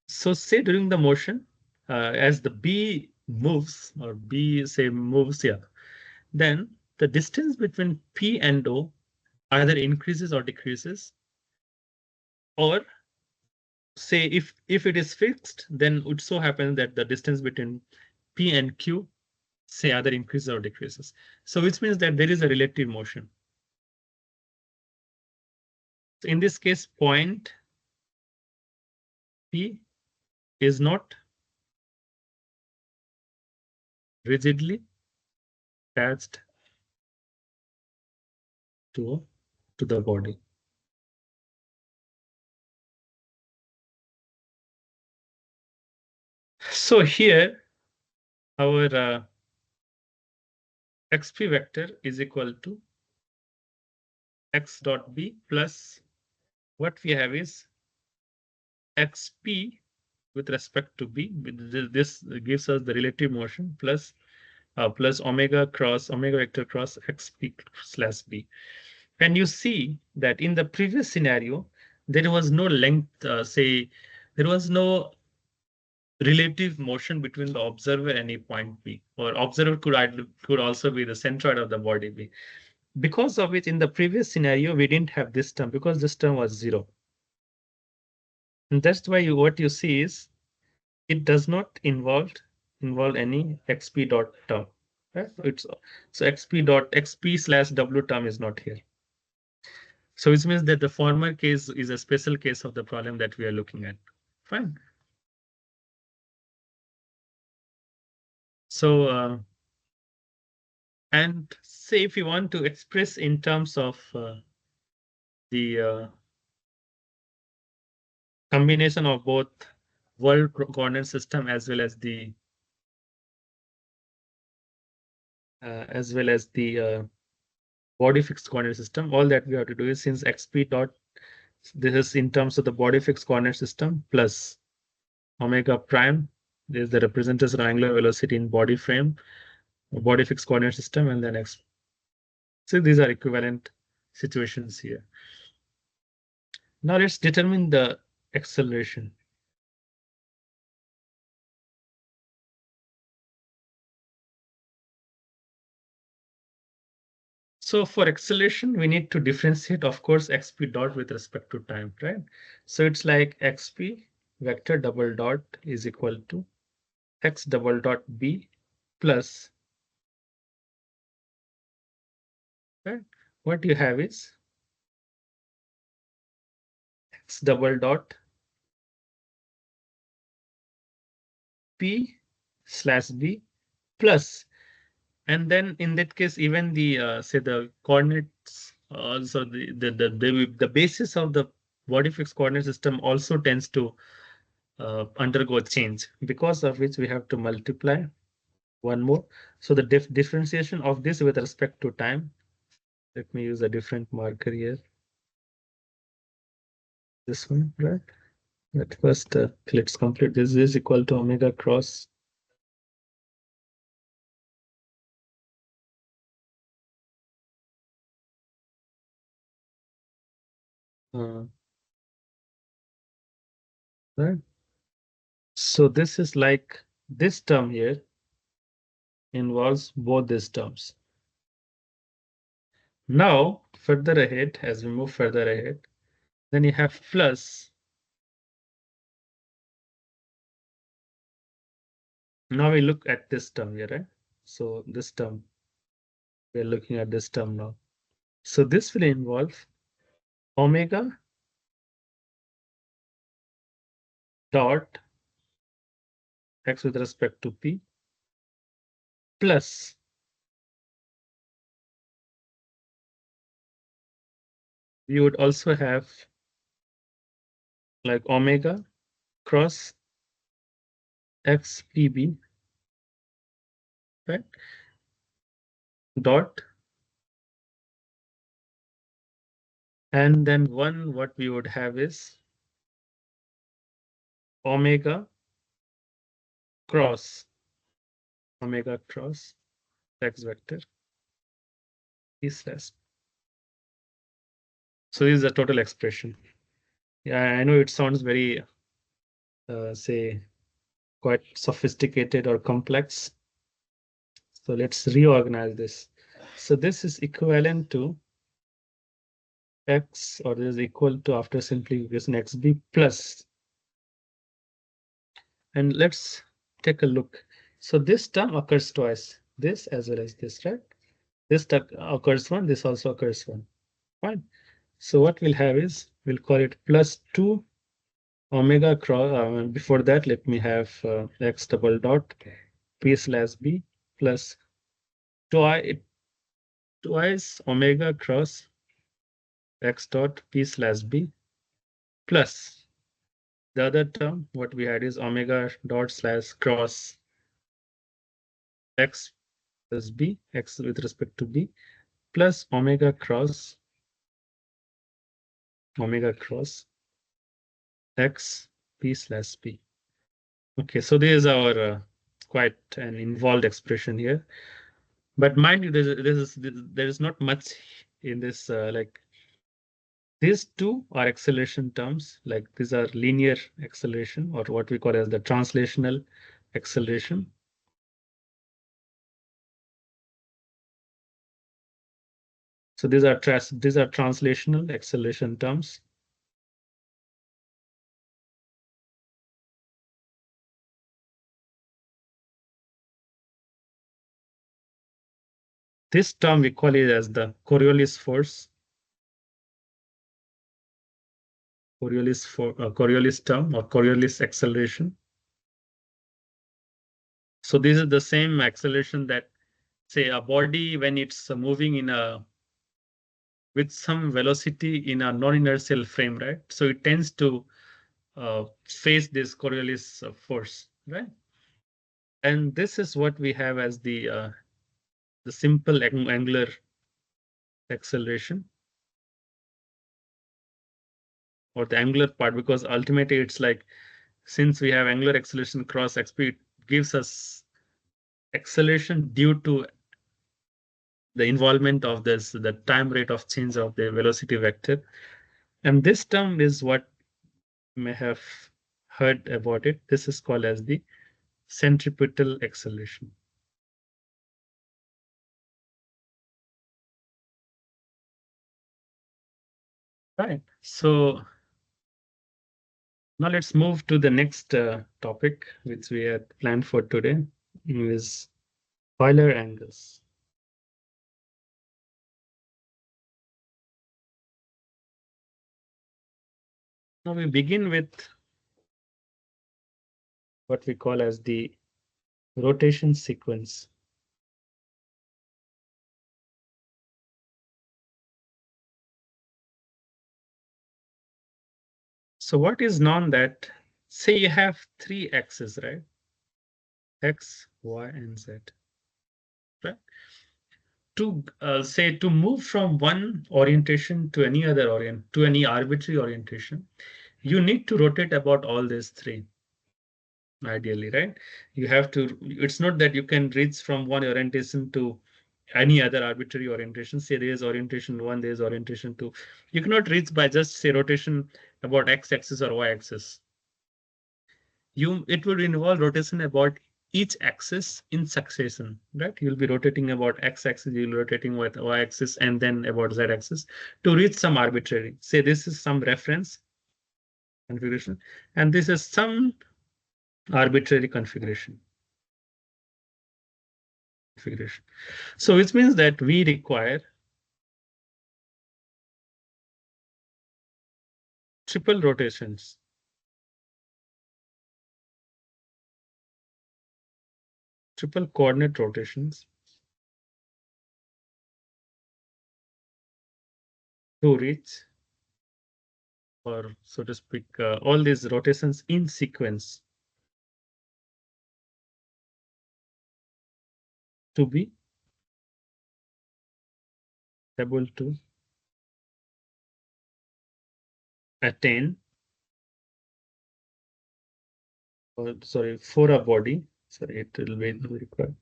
So say during the motion, as the B moves, or B say moves here, then the distance between P and O either increases or decreases, or say if it is fixed, then it would so happen that the distance between P and Q say either increases or decreases. So which means that there is a relative motion. So in this case, point P is not rigidly attached to the body. So here our xp vector is equal to x dot b plus what we have is xp with respect to b. This gives us the relative motion plus plus omega vector cross xp slash b. And you see that in the previous scenario, there was no length, say, there was no relative motion between the observer and a point B, or observer could also be the centroid of the body B. Because of which in the previous scenario, we didn't have this term because this term was 0. And that's why what you see is it does not involve any xp dot term. Right? So xp slash w term is not here. So which means that the former case is a special case of the problem that we are looking at. Fine. So and say if you want to express in terms of the combination of both world coordinate system as well as the body fixed coordinate system, all that we have to do is, since xp dot, this is in terms of the body fixed coordinate system, plus omega prime, this is the representation of angular velocity in body frame, body fixed coordinate system, and then x. So these are equivalent situations here. Now let's determine the acceleration. So for acceleration, we need to differentiate, of course, xp dot with respect to time, right? So it's like xp vector double dot is equal to x double dot b plus, right? What you have is x double dot p slash b plus, and then in that case, even the say the coordinates, also the basis of the body fixed coordinate system also tends to undergo change, because of which we have to multiply one more. So the differentiation of this with respect to time, let me use a different marker here. This one, right? At first, let's complete this. This is equal to omega cross uh, right. So this is like this term here involves both these terms. Now, further ahead, as we move further ahead, then you have plus. Now we look at this term here, right? So this term, we're looking at this term now. So this will involve omega dot x with respect to p plus we would also have like omega cross x pb, right? Dot, and then one what we would have is omega cross omega cross x vector p slash. So this is the total expression. Yeah, I know it sounds very, say, quite sophisticated or complex. So let's reorganize this. So this is equivalent to x, or this is equal to, after simplification, xb plus. And let's take a look. So this term occurs twice, this as well as this, right? This occurs one, this also occurs one. Fine. So what we'll have is, we'll call it plus 2 omega cross. Before that, let me have x double dot p slash b plus twice omega cross x dot p slash b plus the other term. What we had is omega dot slash cross x plus b, x with respect to b, plus omega cross x p slash b. Okay, so this is our quite an involved expression here. But mind you, there is not much in this. Like, these two are acceleration terms. Like, these are linear acceleration, or what we call as the translational acceleration. So these are translational acceleration terms. This term we call it as the Coriolis force. Coriolis term, or Coriolis acceleration. So this is the same acceleration that, say, a body, when it's moving with some velocity in a non-inertial frame, right? So it tends to face this Coriolis force, right? And this is what we have as the simple angular acceleration, or the angular part, because ultimately it's like, since we have angular acceleration cross xp, it gives us acceleration due to the involvement of the time rate of change of the velocity vector. And this term is what you may have heard about it. This is called as the centripetal acceleration. Right. So now let's move to the next topic, which we had planned for today, is Euler angles. Now we begin with what we call as the rotation sequence. So what is known that, say you have three axes, right? X, Y, and Z. Right? To move from one orientation to any to any arbitrary orientation, you need to rotate about all these three, ideally, right? You have to. It's not that you can reach from one orientation to any other arbitrary orientation. Say there is orientation one, there is orientation two. You cannot reach by just, say, rotation about x axis or y axis. It would involve rotation about each axis in succession, right? You'll be rotating about x axis, you'll be rotating with y axis, and then about z axis to reach some arbitrary. Say this is some reference configuration, and this is some arbitrary configuration. So which means that we require triple rotations, triple coordinate rotations to reach, or so to speak, all these rotations in sequence to be able to attain, or sorry, for a body So it will be required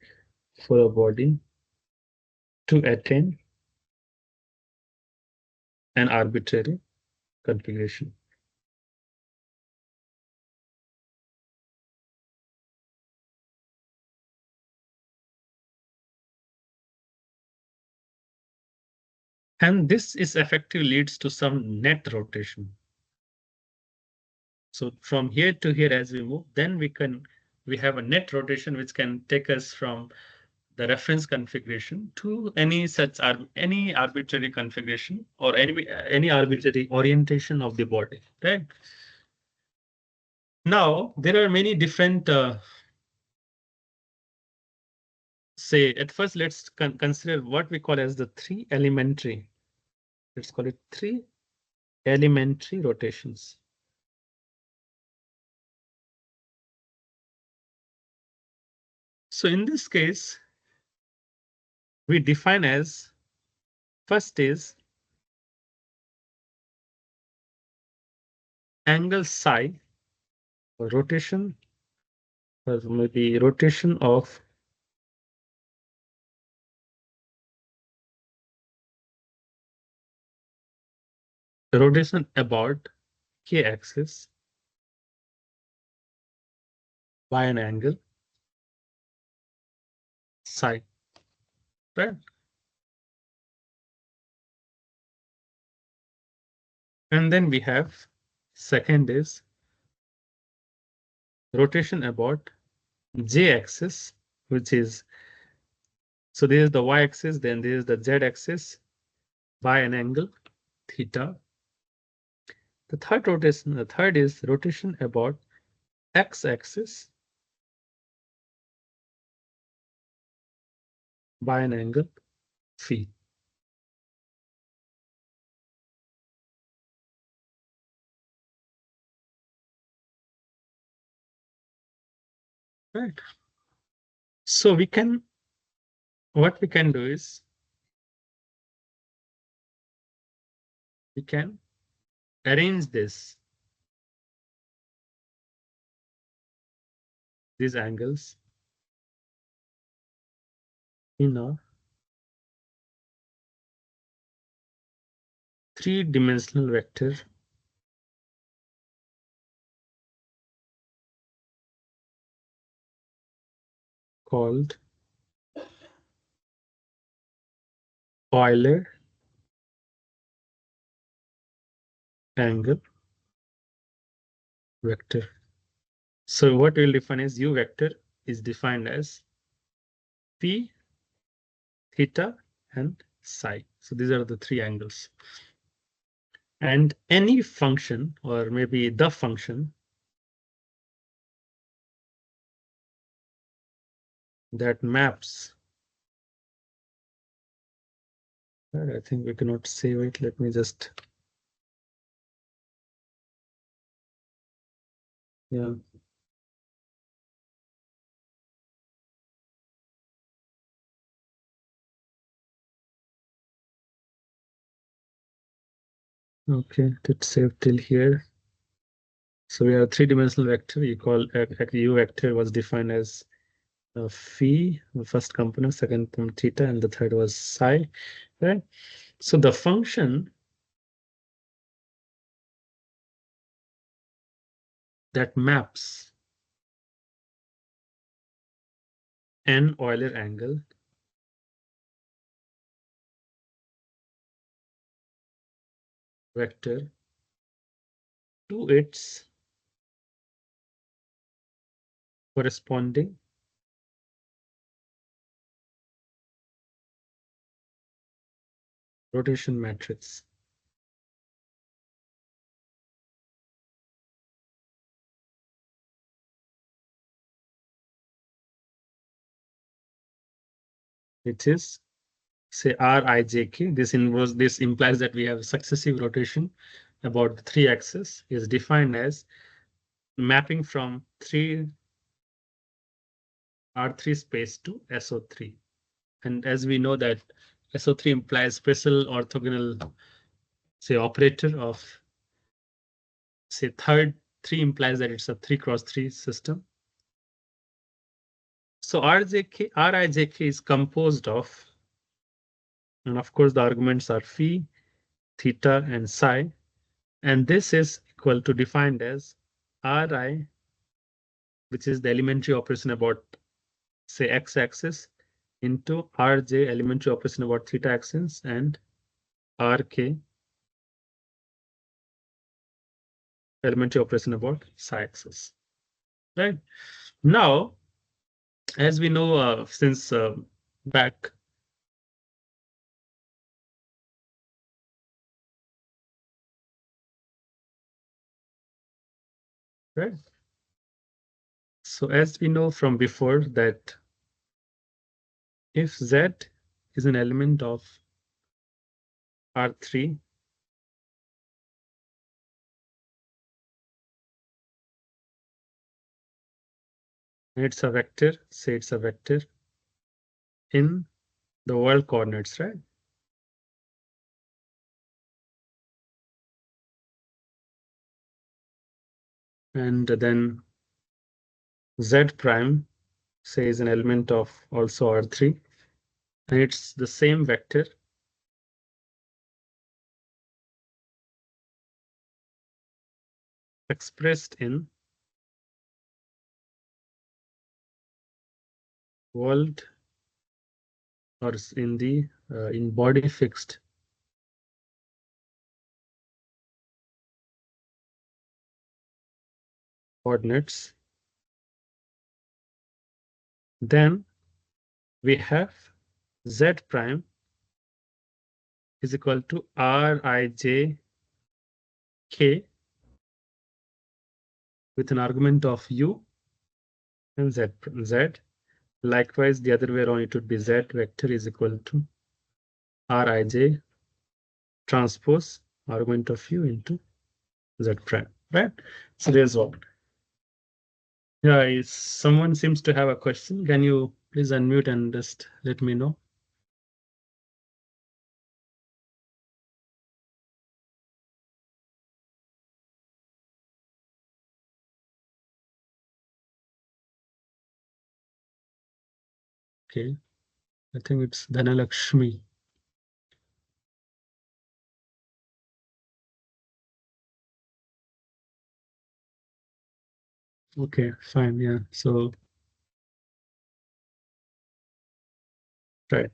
for a body to attain an arbitrary configuration. And this is effectively leads to some net rotation. So from here to here, as we move, then we have a net rotation which can take us from the reference configuration to any arbitrary configuration or any arbitrary orientation of the body, right? Now there are many different say at first let's consider what we call as the three elementary, let's call it three elementary rotations. So in this case, we define as first is angle psi, or rotation, or maybe rotation of rotation about k-axis by an angle psi, right? And then we have second is rotation about j-axis, which is, so this is the y-axis, then this is the z-axis by an angle theta. The third is rotation about x-axis by an angle phi. Right. So what we can do is we can arrange these angles in a three-dimensional vector called Euler angle vector. So what we'll define is U vector is defined as P, theta, and psi. So these are the three angles. And any function, or maybe the function, that maps. I think we cannot save it. Let me just. Yeah. Okay, let's save till here. So we have a three-dimensional vector. You call U vector was defined as phi, the first component, second component theta, and the third was psi. Right. So the function that maps an Euler angle vector to its corresponding rotation matrix. It is, say, Rijk. This implies that we have successive rotation about the three axes is defined as mapping from R3 space to SO3. And as we know that SO3 implies special orthogonal, say, operator of, say, third 3 implies that it's a 3 cross 3 system. So Rijk is composed of, and of course the arguments are phi, theta, and psi, and this is equal to defined as Ri, which is the elementary operation about, say, x-axis, into Rj, elementary operation about theta axis, and Rk, elementary operation about psi axis. Right? Now, as we know since back, right? So as we know from before that if Z is an element of R3, it's a vector, say it's a vector in the world coordinates, right? And then Z prime, say, is an element of also R3, and it's the same vector expressed in world or in the in body fixed coordinates. Then we have Z prime is equal to Rij k with an argument of u and z. Likewise, the other way around, it would be z vector is equal to Rij transpose argument of u into z prime, right? So there's what. Yeah, someone seems to have a question. Can you please unmute and just let me know? Okay, I think it's Dhanalakshmi. Okay, fine. Yeah. So, right.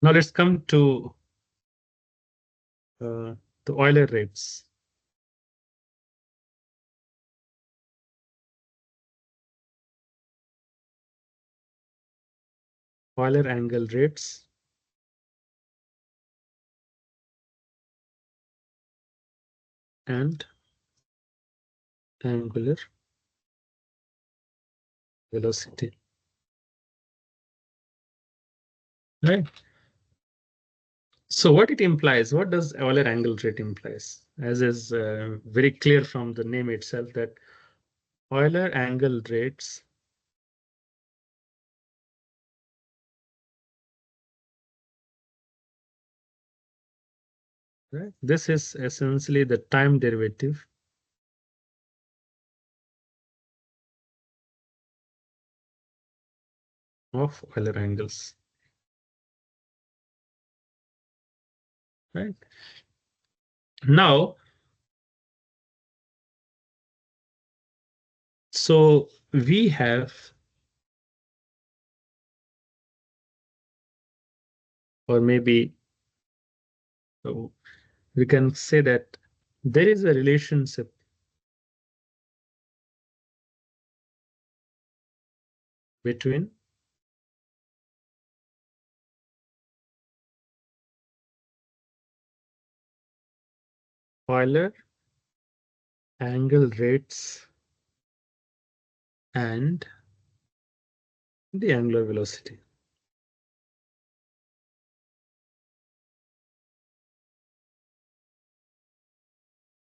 Now let's come to the Euler rates. Euler angle rates and angular velocity. Right. So what it implies, what does Euler angle rate implies? As is very clear from the name itself that Euler angle rates right? This is essentially the time derivative of Euler angles. Right. Now, so we have, or maybe we can say that there is a relationship between Euler angle rates and the angular velocity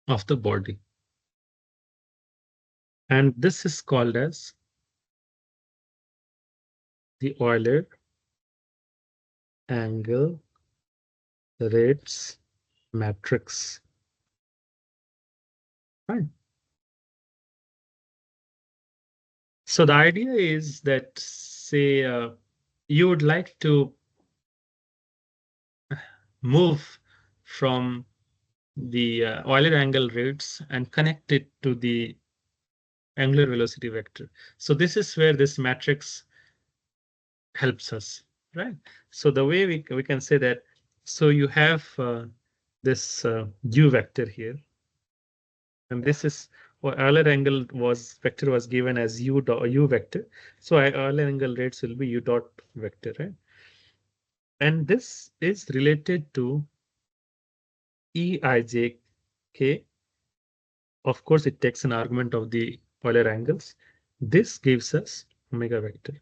of the body. And this is called as the Euler angle rates matrix. Right. So the idea is that, say, you would like to move from the Euler angle rates and connect it to the angular velocity vector. So this is where this matrix helps us, right? So the way we can say that, so you have this u vector here, and this is what Euler angle was vector was given as u vector. So Euler angle rates will be u dot vector, right? And this is related to Eijk. Of course, it takes an argument of the Euler angles. This gives us omega vector.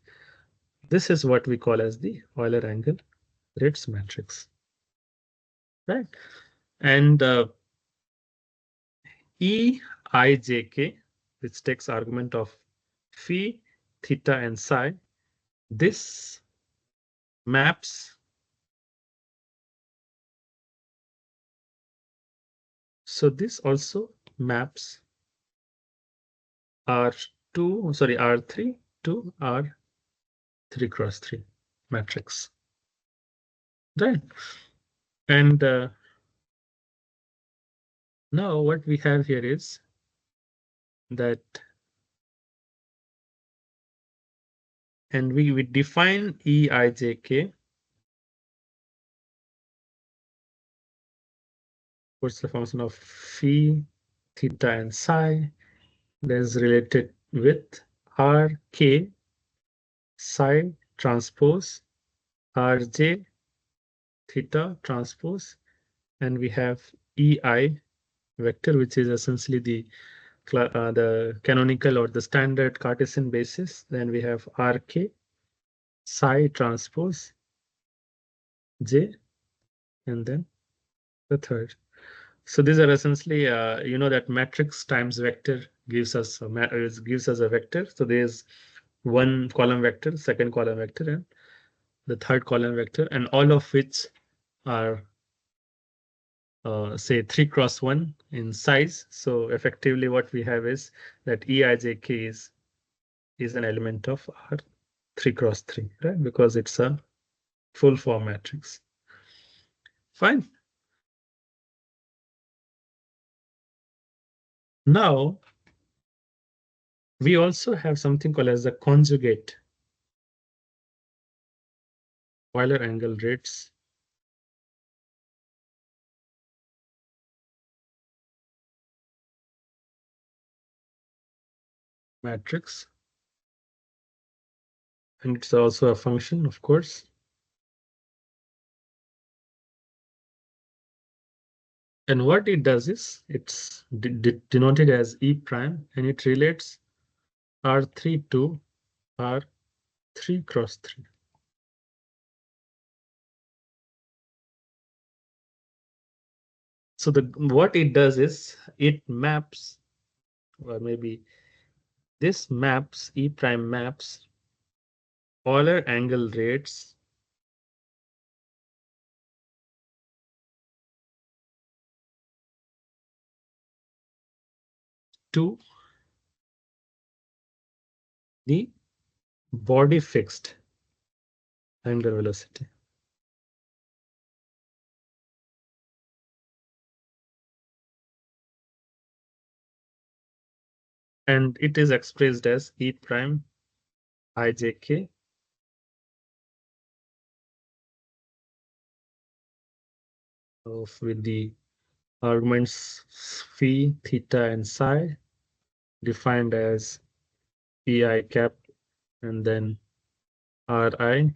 This is what we call as the Euler angle rates matrix, right? And Eijk, which takes argument of phi, theta, and psi, this maps. So this also maps R2, sorry, R3 to R3 cross 3 matrix, right? And now what we have here is that, and we define Eijk. What's the function of phi, theta, and psi? That is related with Rk psi transpose Rj theta transpose, and we have Ei vector, which is essentially the canonical or the standard Cartesian basis. Then we have Rk psi transpose J, and then the third. So these are essentially, that matrix times vector gives us a vector. So there's one column vector, second column vector, and the third column vector, and all of which are say 3 cross 1 in size. So effectively what we have is that Eijk is an element of R 3 cross 3, right? Because it's a full form matrix. Fine. Now we also have something called as the conjugate Euler angle rates matrix, and it's also a function, of course. And what it does is it's denoted as E prime, and it relates R3 to R3 cross 3. So what it does is it maps, or maybe this maps, E prime maps Euler angle rates to the body fixed angular velocity. And it is expressed as E prime Ijk with the arguments phi, theta, and psi defined as Ei cap and then Ri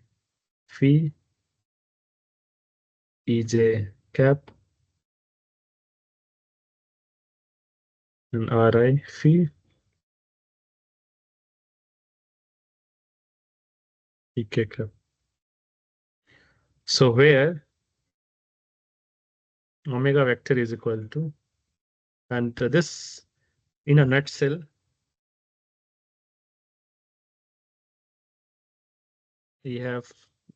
phi, Ej cap, and Ri phi, Ek cap. So where omega vector is equal to, and this in a nutshell, we have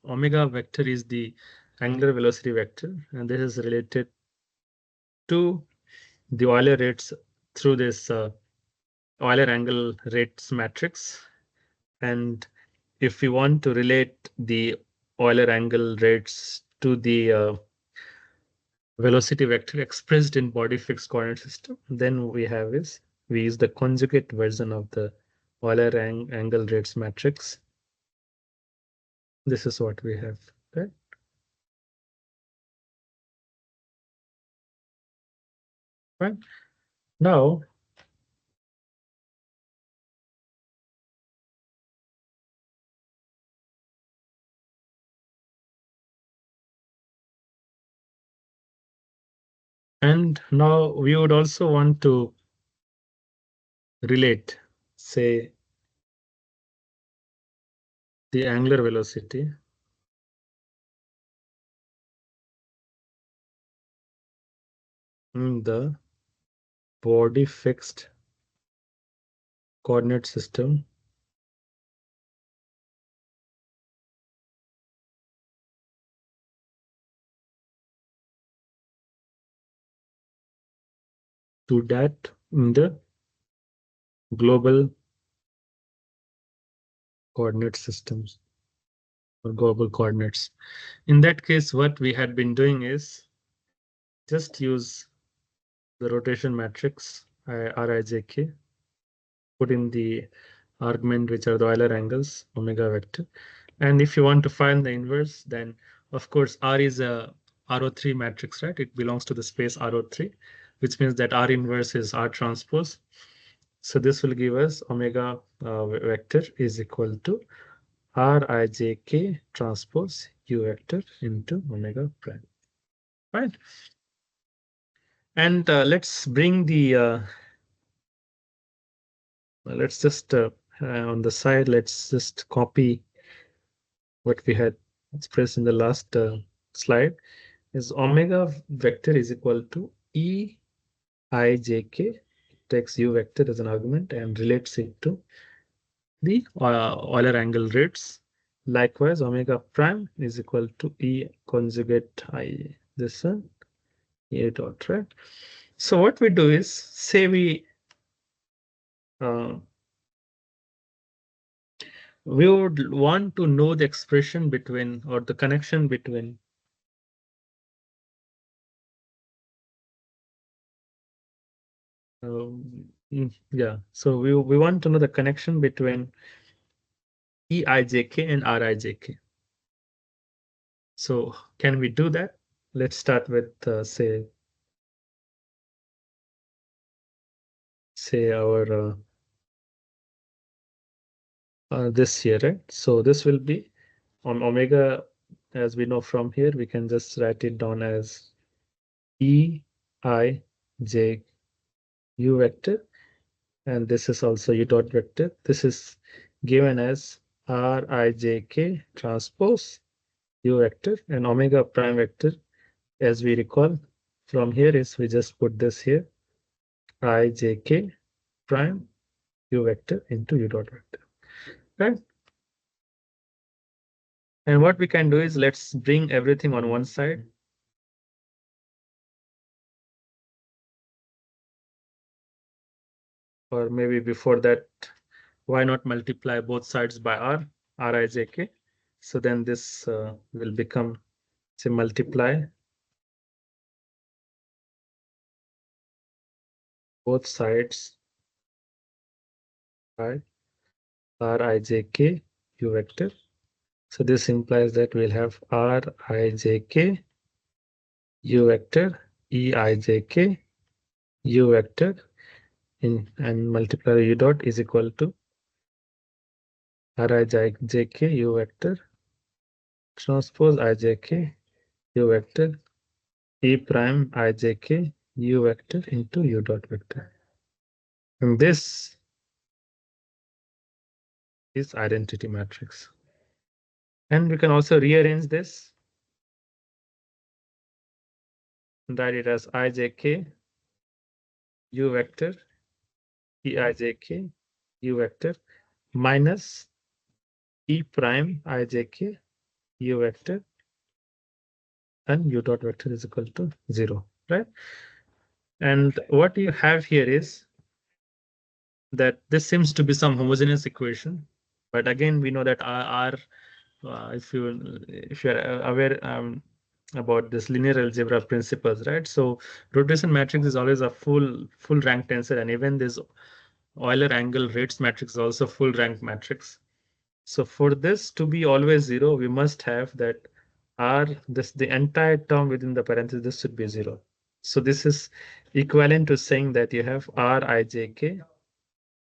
omega vector is the angular velocity vector, and this is related to the Euler rates through this Euler angle rates matrix. And if we want to relate the Euler angle rates to the velocity vector expressed in body fixed coordinate system, then we use the conjugate version of the Euler angle rates matrix. This is what we have, right? Right. Now, we would also want to relate, say, the angular velocity in the body fixed coordinate system to that in the global coordinate systems or global coordinates. In that case, what we had been doing is just use the rotation matrix Rijk, put in the argument which are the Euler angles, omega vector. And if you want to find the inverse, then of course R is a RO3 matrix, right? It belongs to the space RO3, which means that R inverse is R transpose. So this will give us omega vector is equal to Rijk transpose U vector into omega prime, right? And let's just on the side, let's just copy what we had expressed in the last slide is omega vector is equal to E ijk, takes U vector as an argument and relates it to the Euler angle rates. Likewise, omega prime is equal to E conjugate I, this one, A dot, right? So what we do is, say uh, we would want to know the expression between or the connection between yeah, so we want to know the connection between Eijk and Rijk. So can we do that? Let's start with say our this here, right? So this will be on omega, as we know from here, we can just write it down as E I J U vector, and this is also U dot vector. This is given as Rijk transpose U vector, and omega prime vector, as we recall from here, is we just put this here, Ijk prime U vector into U dot vector, right? And what we can do is let's bring everything on one side. Or maybe before that, why not multiply both sides by Rijk? So then this will become, say, multiply both sides by Rijk U vector. So this implies that we'll have Rijk U vector Eijk U vector in and multiply U dot is equal to Rijk U vector transpose Ijk U vector E prime Ijk U vector into U dot vector. And this is identity matrix. And we can also rearrange this and write it as Ijk U vector Eijk U vector minus E prime Ijk U vector and U dot vector is equal to 0, right? And what you have here is that this seems to be some homogeneous equation, But again, we know that R if you're aware about this linear algebra principles, right? So rotation matrix is always a full rank tensor, and even this Euler angle rates matrix is also full rank matrix. So for this to be always zero, we must have that R, this the entire term within the parenthesis, this should be zero. So this is equivalent to saying that you have Rijk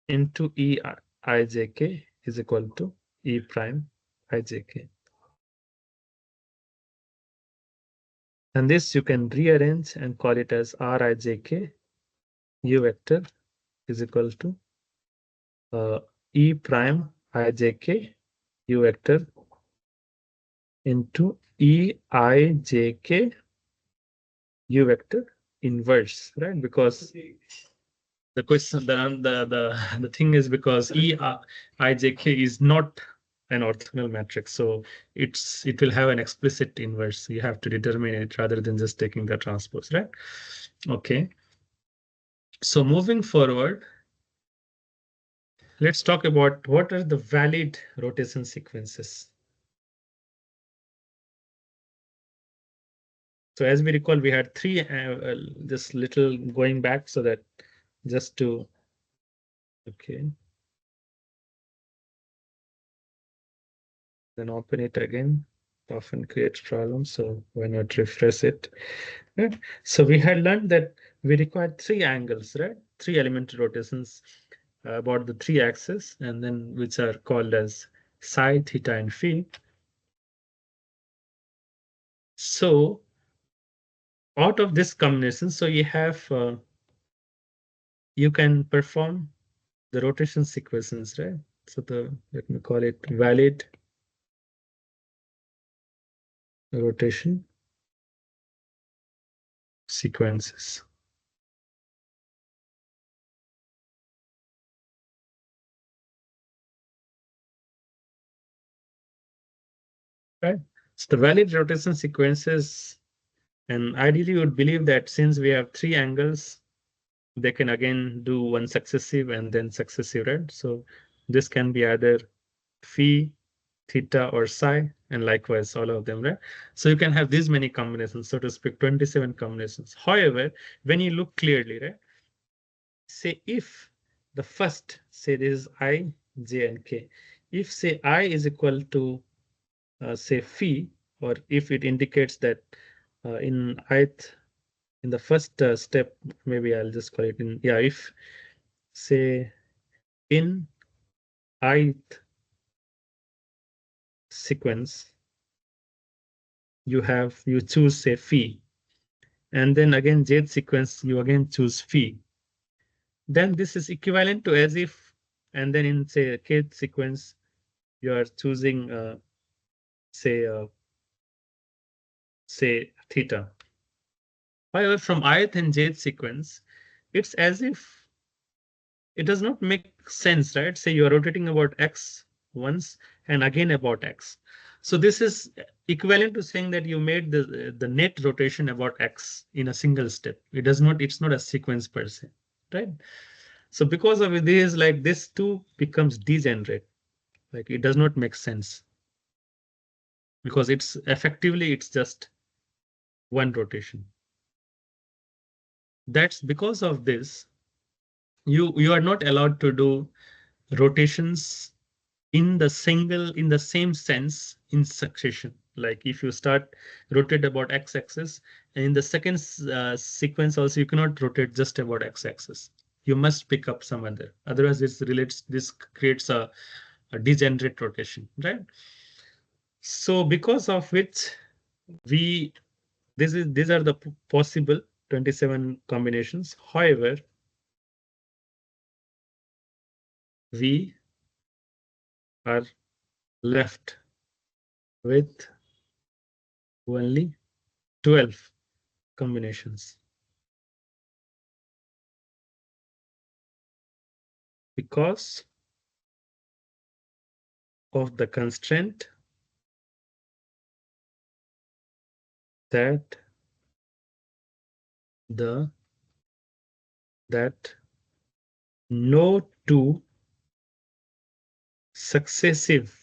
into Eijk is equal to E prime Ijk. And this you can rearrange and call it as Rijk U vector is equal to E prime Ijk U vector into Eijk U vector inverse, right? Because the question, the thing is because Eijk is not an orthogonal matrix, so it will have an explicit inverse. You have to determine it rather than just taking the transpose, right? Okay. So moving forward, let's talk about what are the valid rotation sequences. So as we recall, we had three, just little going back so that just to, okay, then open it again. Often creates problems, so why not refresh it? Right. So we had learned that we require three angles, right? Three elementary rotations about the three axes, and then which are called as psi, theta, and phi. So out of this combination, so you have you can perform the rotation sequences, right? So let me call it valid rotation sequences. Right. So the valid rotation sequences, and ideally you would believe that since we have three angles, they can again do one successive and then successive, right? So this can be either phi, theta, or psi, and likewise all of them, right? So you can have these many combinations, so to speak, 27 combinations. However, when you look clearly, right, say if the first, say this is I, J, and K. If say I is equal to say phi, or if it indicates that in ith, in the first step, maybe I'll just call it in, yeah, if say in ith sequence, you choose say phi, and then again jth sequence, you again choose phi. Then this is equivalent to as if, and then in say kth sequence, you are choosing say say theta. However, from ith and jth sequence, it's as if it does not make sense, right? Say you are rotating about x once and again about x. So this is equivalent to saying that you made the net rotation about x in a single step. It does not, it's not a sequence per se, right? So because of this, like this too becomes degenerate. Like it does not make sense because it's effectively, it's just one rotation. That's because of this, you are not allowed to do rotations in the same sense in succession. Like if you start rotate about x-axis, and in the second sequence also you cannot rotate just about x-axis. You must pick up some other. Otherwise, this creates a degenerate rotation, right? So because of which we these are the possible 27 combinations. However, we are left with only 12 combinations because of the constraint that the that no two successive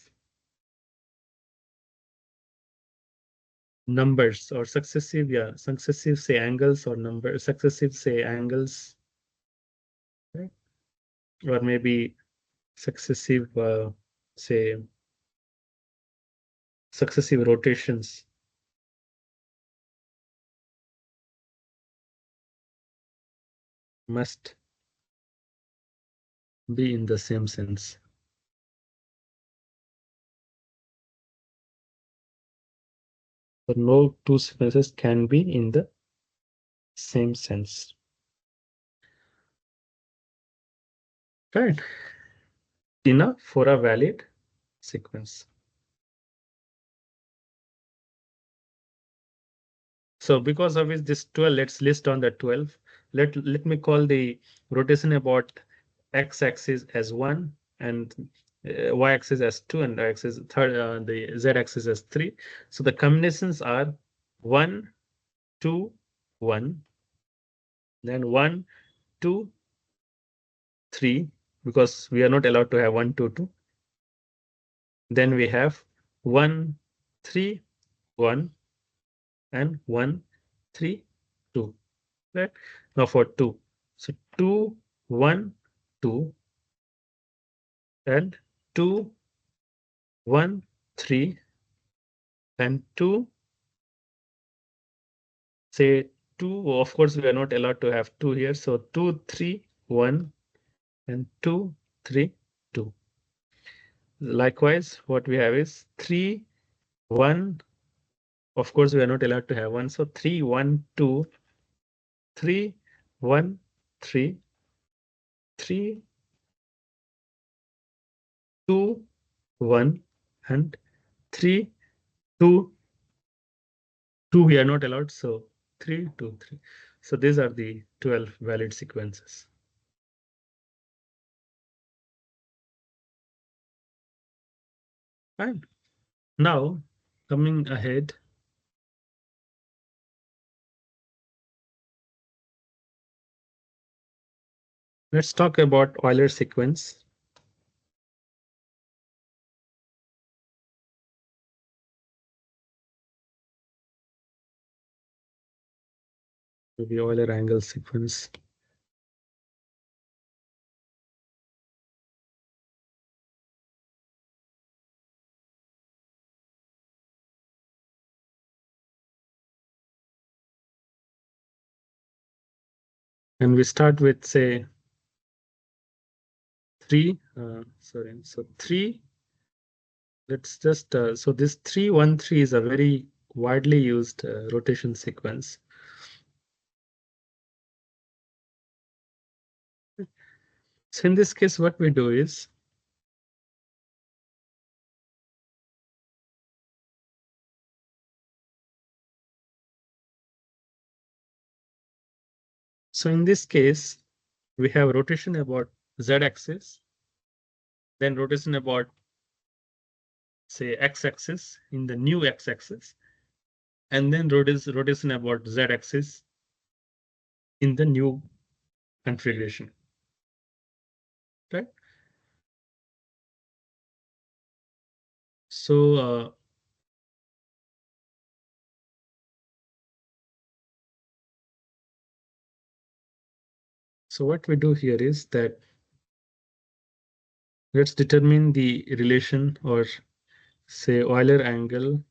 numbers or successive say angles or number successive say angles, right? Or maybe successive say successive rotations must be in the same sense. So no two sequences can be in the same sense. Right. Enough for a valid sequence. So because of which this 12, let's list on the 12. Let me call the rotation about x-axis as 1 and y-axis as 2 and y-axis third the z-axis as 3. So the combinations are 1, 2, 1, then 1, 2, 3, because we are not allowed to have 1, 2, 2. Then we have 1, 3, 1 and 1, 3, 2. Right? Now for 2. So 2, 1, 2 and 2, 1, 3 and 2, say 2. Of course, we are not allowed to have 2 here. So 2, 3, 1 and 2, 3, 2. Likewise, what we have is 3, 1. Of course, we are not allowed to have 1. So 3, 1, 2, 3, 1, 3, 3, 2, 1 and 3, 2, 2 we are not allowed. So 3, 2, 3. So these are the 12 valid sequences. Fine. Now coming ahead, let's talk about Euler sequence. The Euler angle sequence. And we start with say 3. So 3. Let's just so this 3, 1, 3 is a very widely used rotation sequence. So in this case, what we do is so in this case, we have rotation about z-axis, then rotation about say x-axis in the new x-axis, and then rotation about z-axis in the new configuration. Right? So so what we do here is that let's determine the relation or say Euler angle,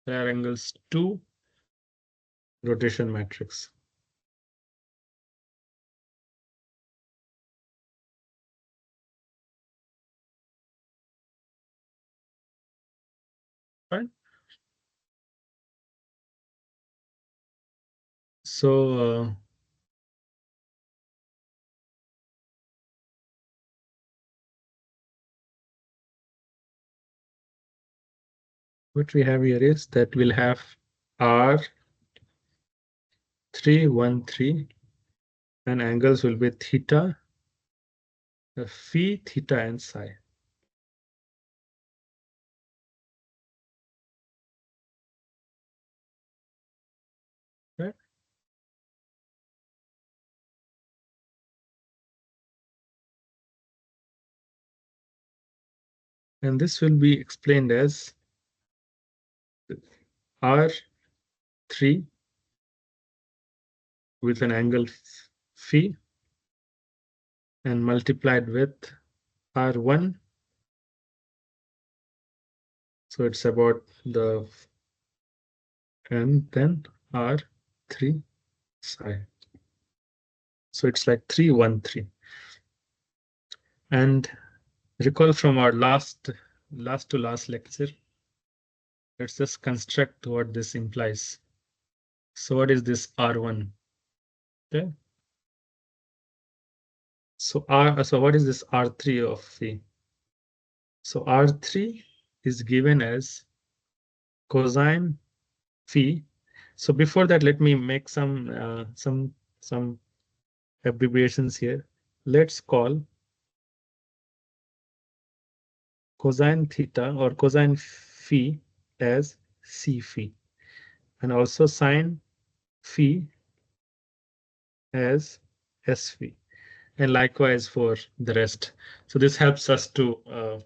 Euler angles to rotation matrix. Right? So what we have here is that we'll have R 3, 1, 3, and angles will be theta, phi, theta, and psi. Right? And this will be explained as R3 with an angle phi and multiplied with R1. So it's about the, and then R3 psi. So it's like 313. And recall from our last to last lecture, let's just construct what this implies. So what is this R1? Okay. So what is this R3 of phi? So R3 is given as cosine phi. So before that, let me make some abbreviations here. Let's call cosine theta or cosine phi as C phi, and also sine phi as S phi, and likewise for the rest. So this helps us to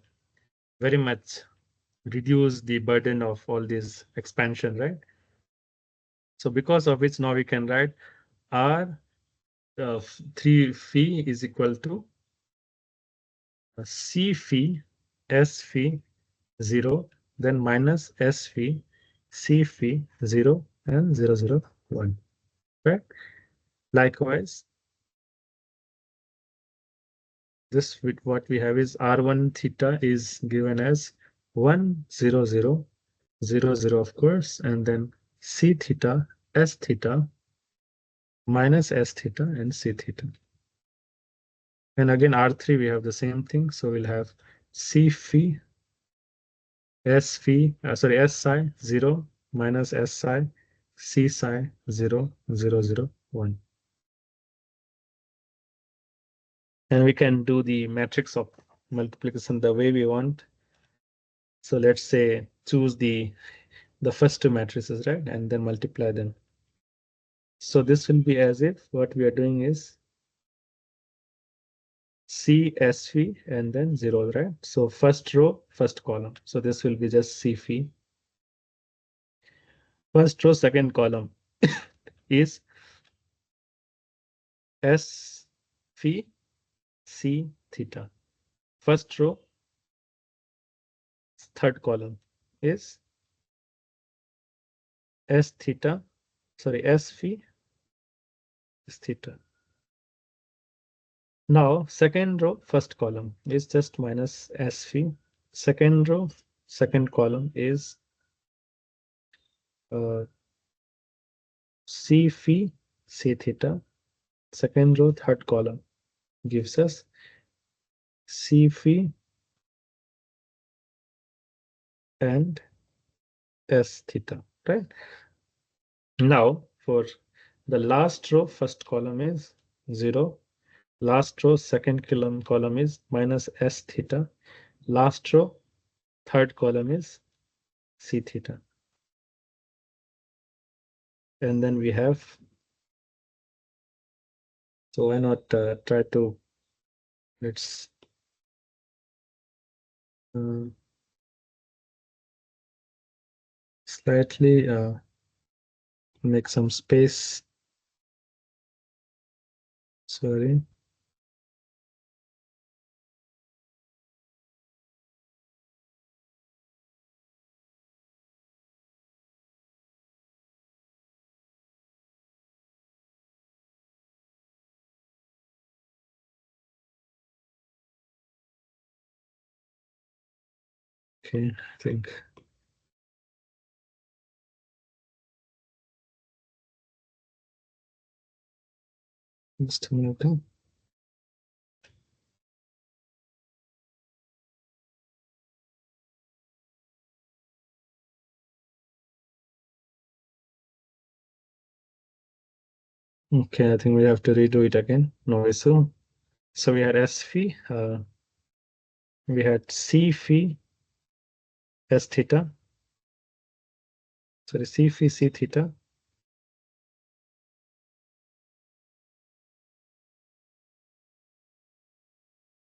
very much reduce the burden of all this expansion, right? So because of which now we can write R 3 phi is equal to C phi S phi 0, then minus S phi C phi 0 and 0, 0, 1. Right? Likewise, this with what we have is R1 theta is given as 1, 0, 0, 0, 0, of course, and then C theta, S theta, minus S theta, and C theta. And again, R3, we have the same thing. So we'll have C phi, S phi, S psi 0, minus S psi, C psi 0, 0, 0, 1. And we can do the matrix of multiplication the way we want. So let's say choose the first two matrices, right? And then multiply them. So this will be as if what we are doing is C S phi and then 0, right? So first row, first column. So this will be just C phi. First row, second column is S phi C theta. First row, third column is S theta, sorry, S phi is theta. Now, second row, first column is just minus S phi. Second row, second column is C phi C theta. Second row, third column gives us C phi and S theta, right? Now, for the last row, first column is 0. Last row, second column is minus S theta. Last row, third column is C theta. And then we have, so why not try to, let's slightly make some space. Sorry. Okay, I think just a minute. Okay, I think we have to redo it again. No issue. So we had S phi, we had C phi S theta. Sorry, C phi C theta.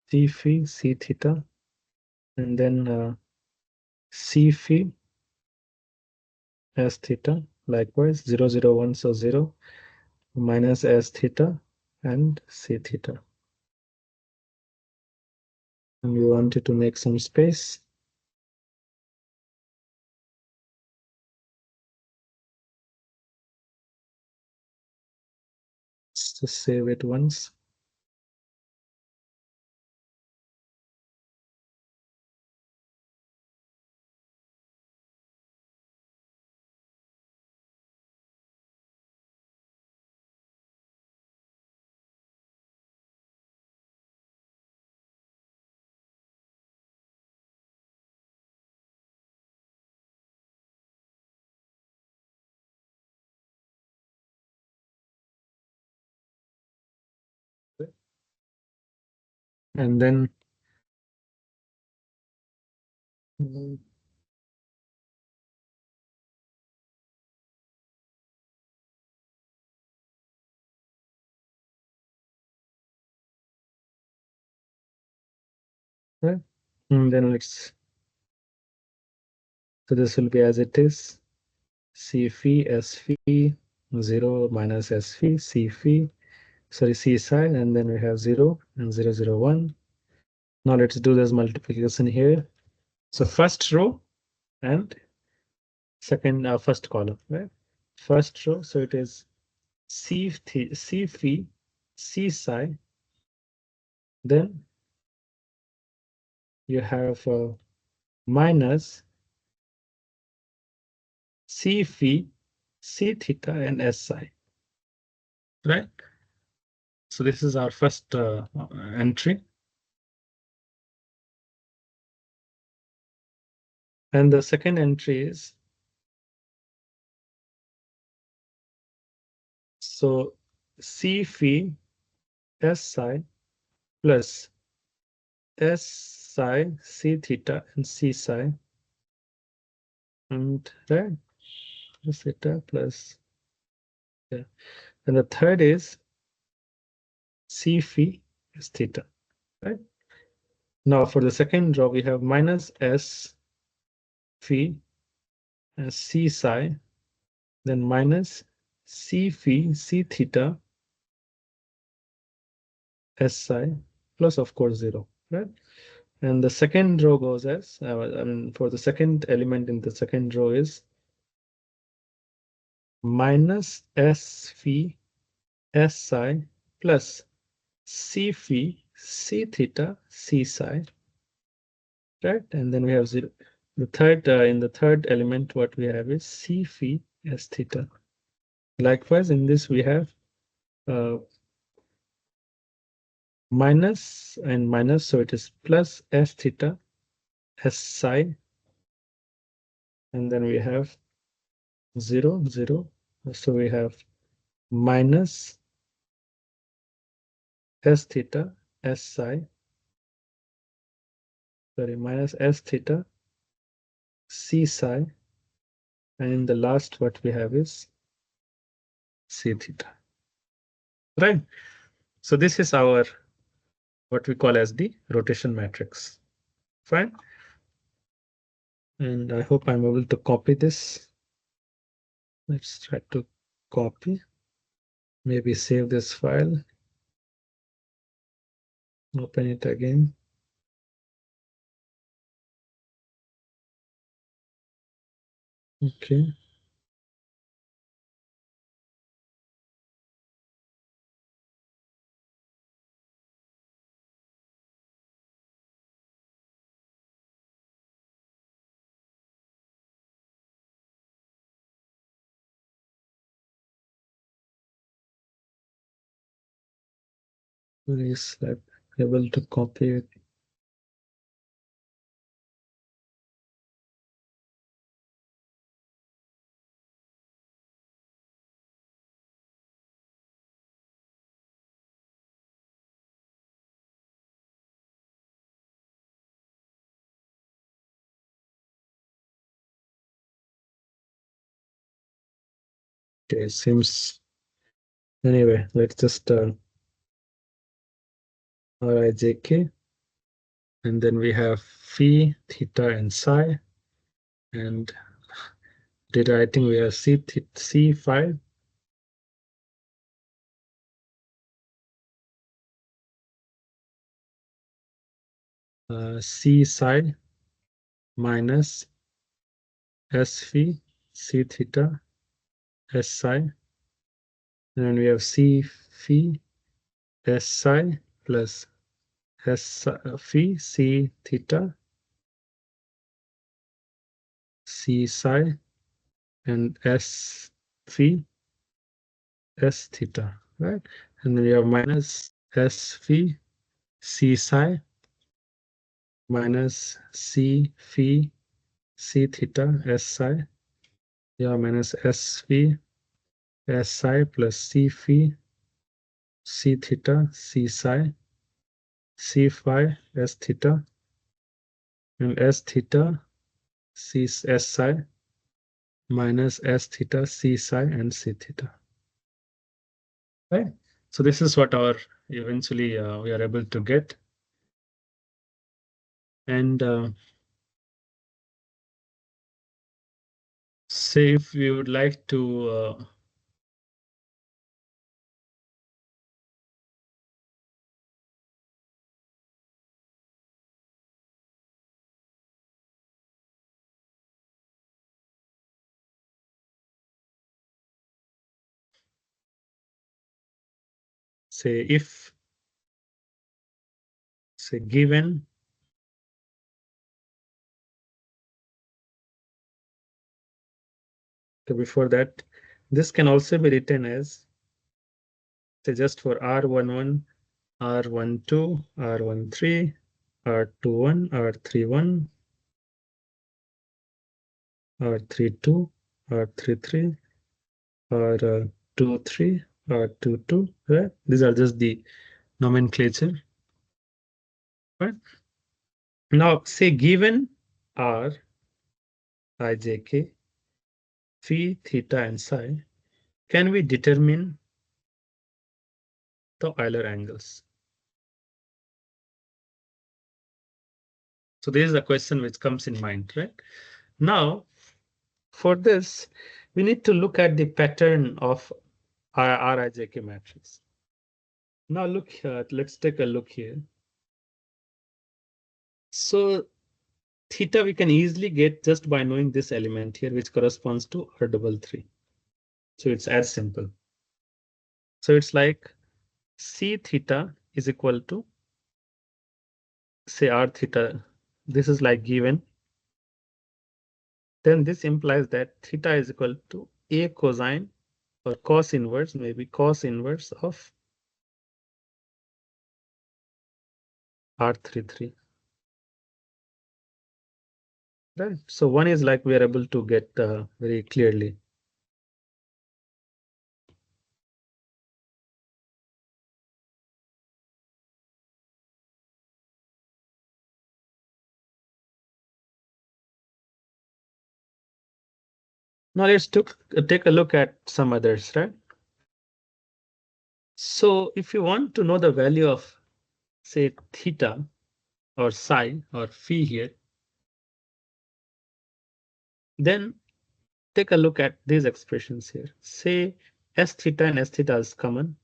C phi C theta. and then C phi s theta, likewise 0, 0, 1, so 0, minus s theta and c theta. And we wanted to make some space. Let's just save it once. And then right? And then let's, so this will be as it is. C phi s phi 0 minus s phi c phi, sorry, c psi, and then we have 0 and 0, 0, 1. Now let's do this multiplication here. So first row and second first column, right? First row, so it is c phi c psi, then you have minus c phi c theta and s psi, right? So this is our first entry. And the second entry is, so C phi S psi plus S psi C theta and C psi, and right, S theta plus, yeah. And the third is C phi S theta, right? Now for the second row, we have minus S phi and C psi, then minus C phi C theta S psi plus, of course, 0, right? And the second row goes as, I mean, for the second element in the second row is minus S phi S psi plus C phi C theta C psi, right? And then we have 0. The third, in the third element, what we have is C phi S theta. Likewise, in this we have uh, minus and minus, so it is plus S theta S psi, and then we have 0, 0. So we have minus S theta S psi, sorry, minus S theta C psi, and in the last what we have is C theta, right? So this is our, what we call as the rotation matrix, fine. And I hope I'm able to copy this. Let's try to copy, maybe save this file, open it again. Okay. Please, I'm able to copy it. Okay, seems, anyway, let's just RIJK, And then we have phi, theta, and psi. And data writing, we have C phi, C psi minus S phi, C theta, S psi. And then we have C phi, S psi plus S phi, C theta, C psi, and S phi, S theta, right? And then we have minus S phi, C psi minus C phi, C theta, S psi. Yeah, minus S phi, S psi plus C phi, C theta, C psi, C phi, S theta, and S theta, C S psi minus S theta, C psi, and C theta. Right? So this is what our eventually we are able to get. And say if we would like to say if say given so before that, this can also be written as say just for R11, R12, R13, R21, R31, R32, R33, or 23, or 22, right? These are just the nomenclature, right? Now, say given R, I, J, K, phi, theta, and psi, can we determine the Euler angles? So this is a question which comes in mind, right? Now, for this, we need to look at the pattern of our RIJK matrix. Now look here, let's take a look here. So theta we can easily get just by knowing this element here, which corresponds to R33. So it's as simple. So it's like C theta is equal to say R theta. This is like given. Then this implies that theta is equal to A cosine or cos inverse, maybe cos inverse of R33. Right. So one is like we are able to get very clearly. Now let's take a look at some others, right? So if you want to know the value of say theta or psi or phi here, then take a look at these expressions here. Say S theta and S theta is common.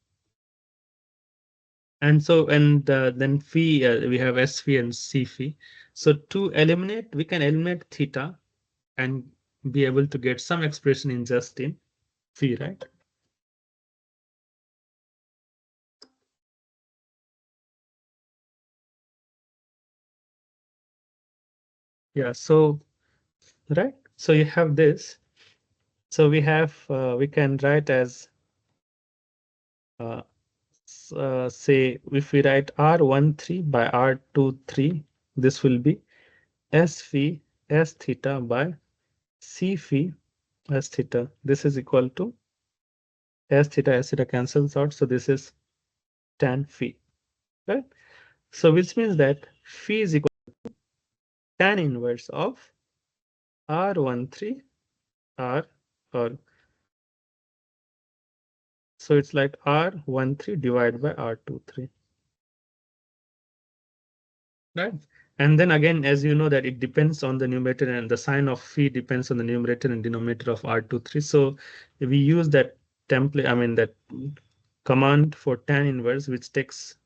And so, and then phi, we have S phi and C phi. So to eliminate, we can eliminate theta and be able to get some expression in just in phi, right? Yeah, so, right. So you have this. So we have, we can write as, say, if we write R13 by R23, this will be S phi S theta by C phi S theta. This is equal to S theta cancels out. So this is tan phi, right? So which means that phi is equal to tan inverse of R13 R or so it's like R13 divided by R23. Right. And then again, as you know, that it depends on the numerator, and the sign of phi depends on the numerator and denominator of R23. So we use that template, I mean, that command for tan inverse, which takes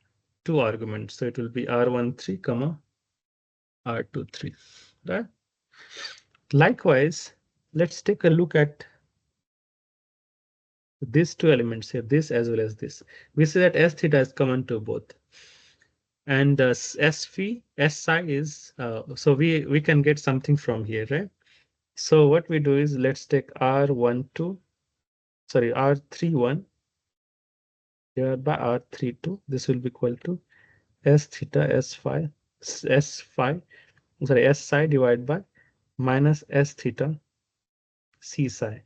two arguments. So it will be R13, comma R23, right? Likewise, let's take a look at these two elements here, this as well as this. We say that S theta is common to both. And S phi, S psi is, so we can get something from here, right? So what we do is let's take R12, sorry, R31 divided by R32. This will be equal to S theta S phi, S phi, sorry, S psi divided by minus S theta C psi.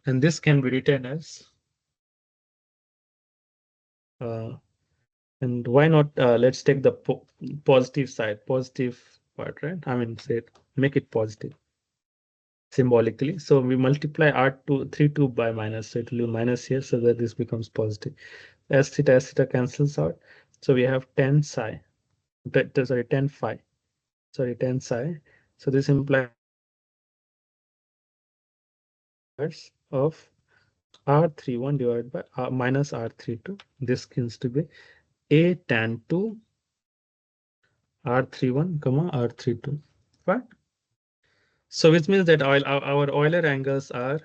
And this can be written as, uh, and why not, let's take the positive side, positive part, right? I mean, say, make it positive symbolically. So we multiply R32 by minus, so it will be minus here, so that this becomes positive. S theta cancels out. So we have 10 psi, sorry, 10 phi, sorry, 10 psi. So this implies of R31 divided by minus R32. This comes to be A tan 2 R31, comma R32, right? So which means that our Euler angles are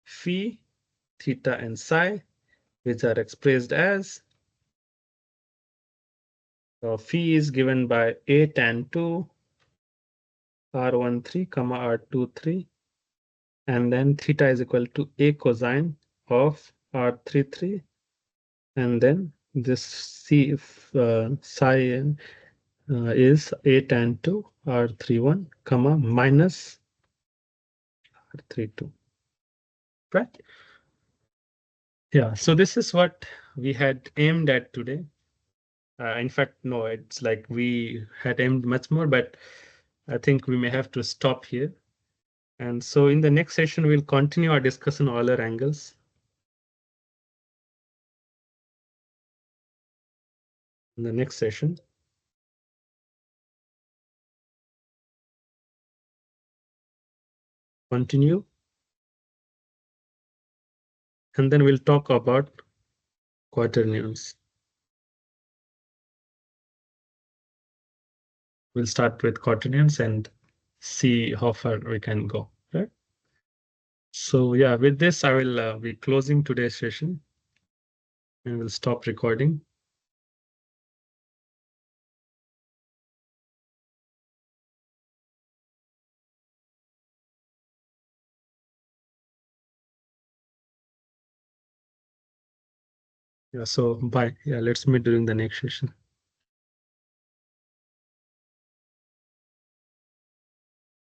phi, theta, and psi, which are expressed as phi is given by A tan 2 R13, comma R23, and then theta is equal to A cosine of R33, and then this C psi is A tan 2 R31, comma minus R32, right? Yeah, so this is what we had aimed at today. In fact, no, it's like we had aimed much more, but I think we may have to stop here. And so in the next session, we'll continue our discussion on Euler angles. In the next session, continue. And then we'll talk about quaternions. We'll start with quaternions and see how far we can go, right? So yeah, with this, I will be closing today's session and we'll stop recording. Yeah, so bye. Yeah, let's meet during the next session.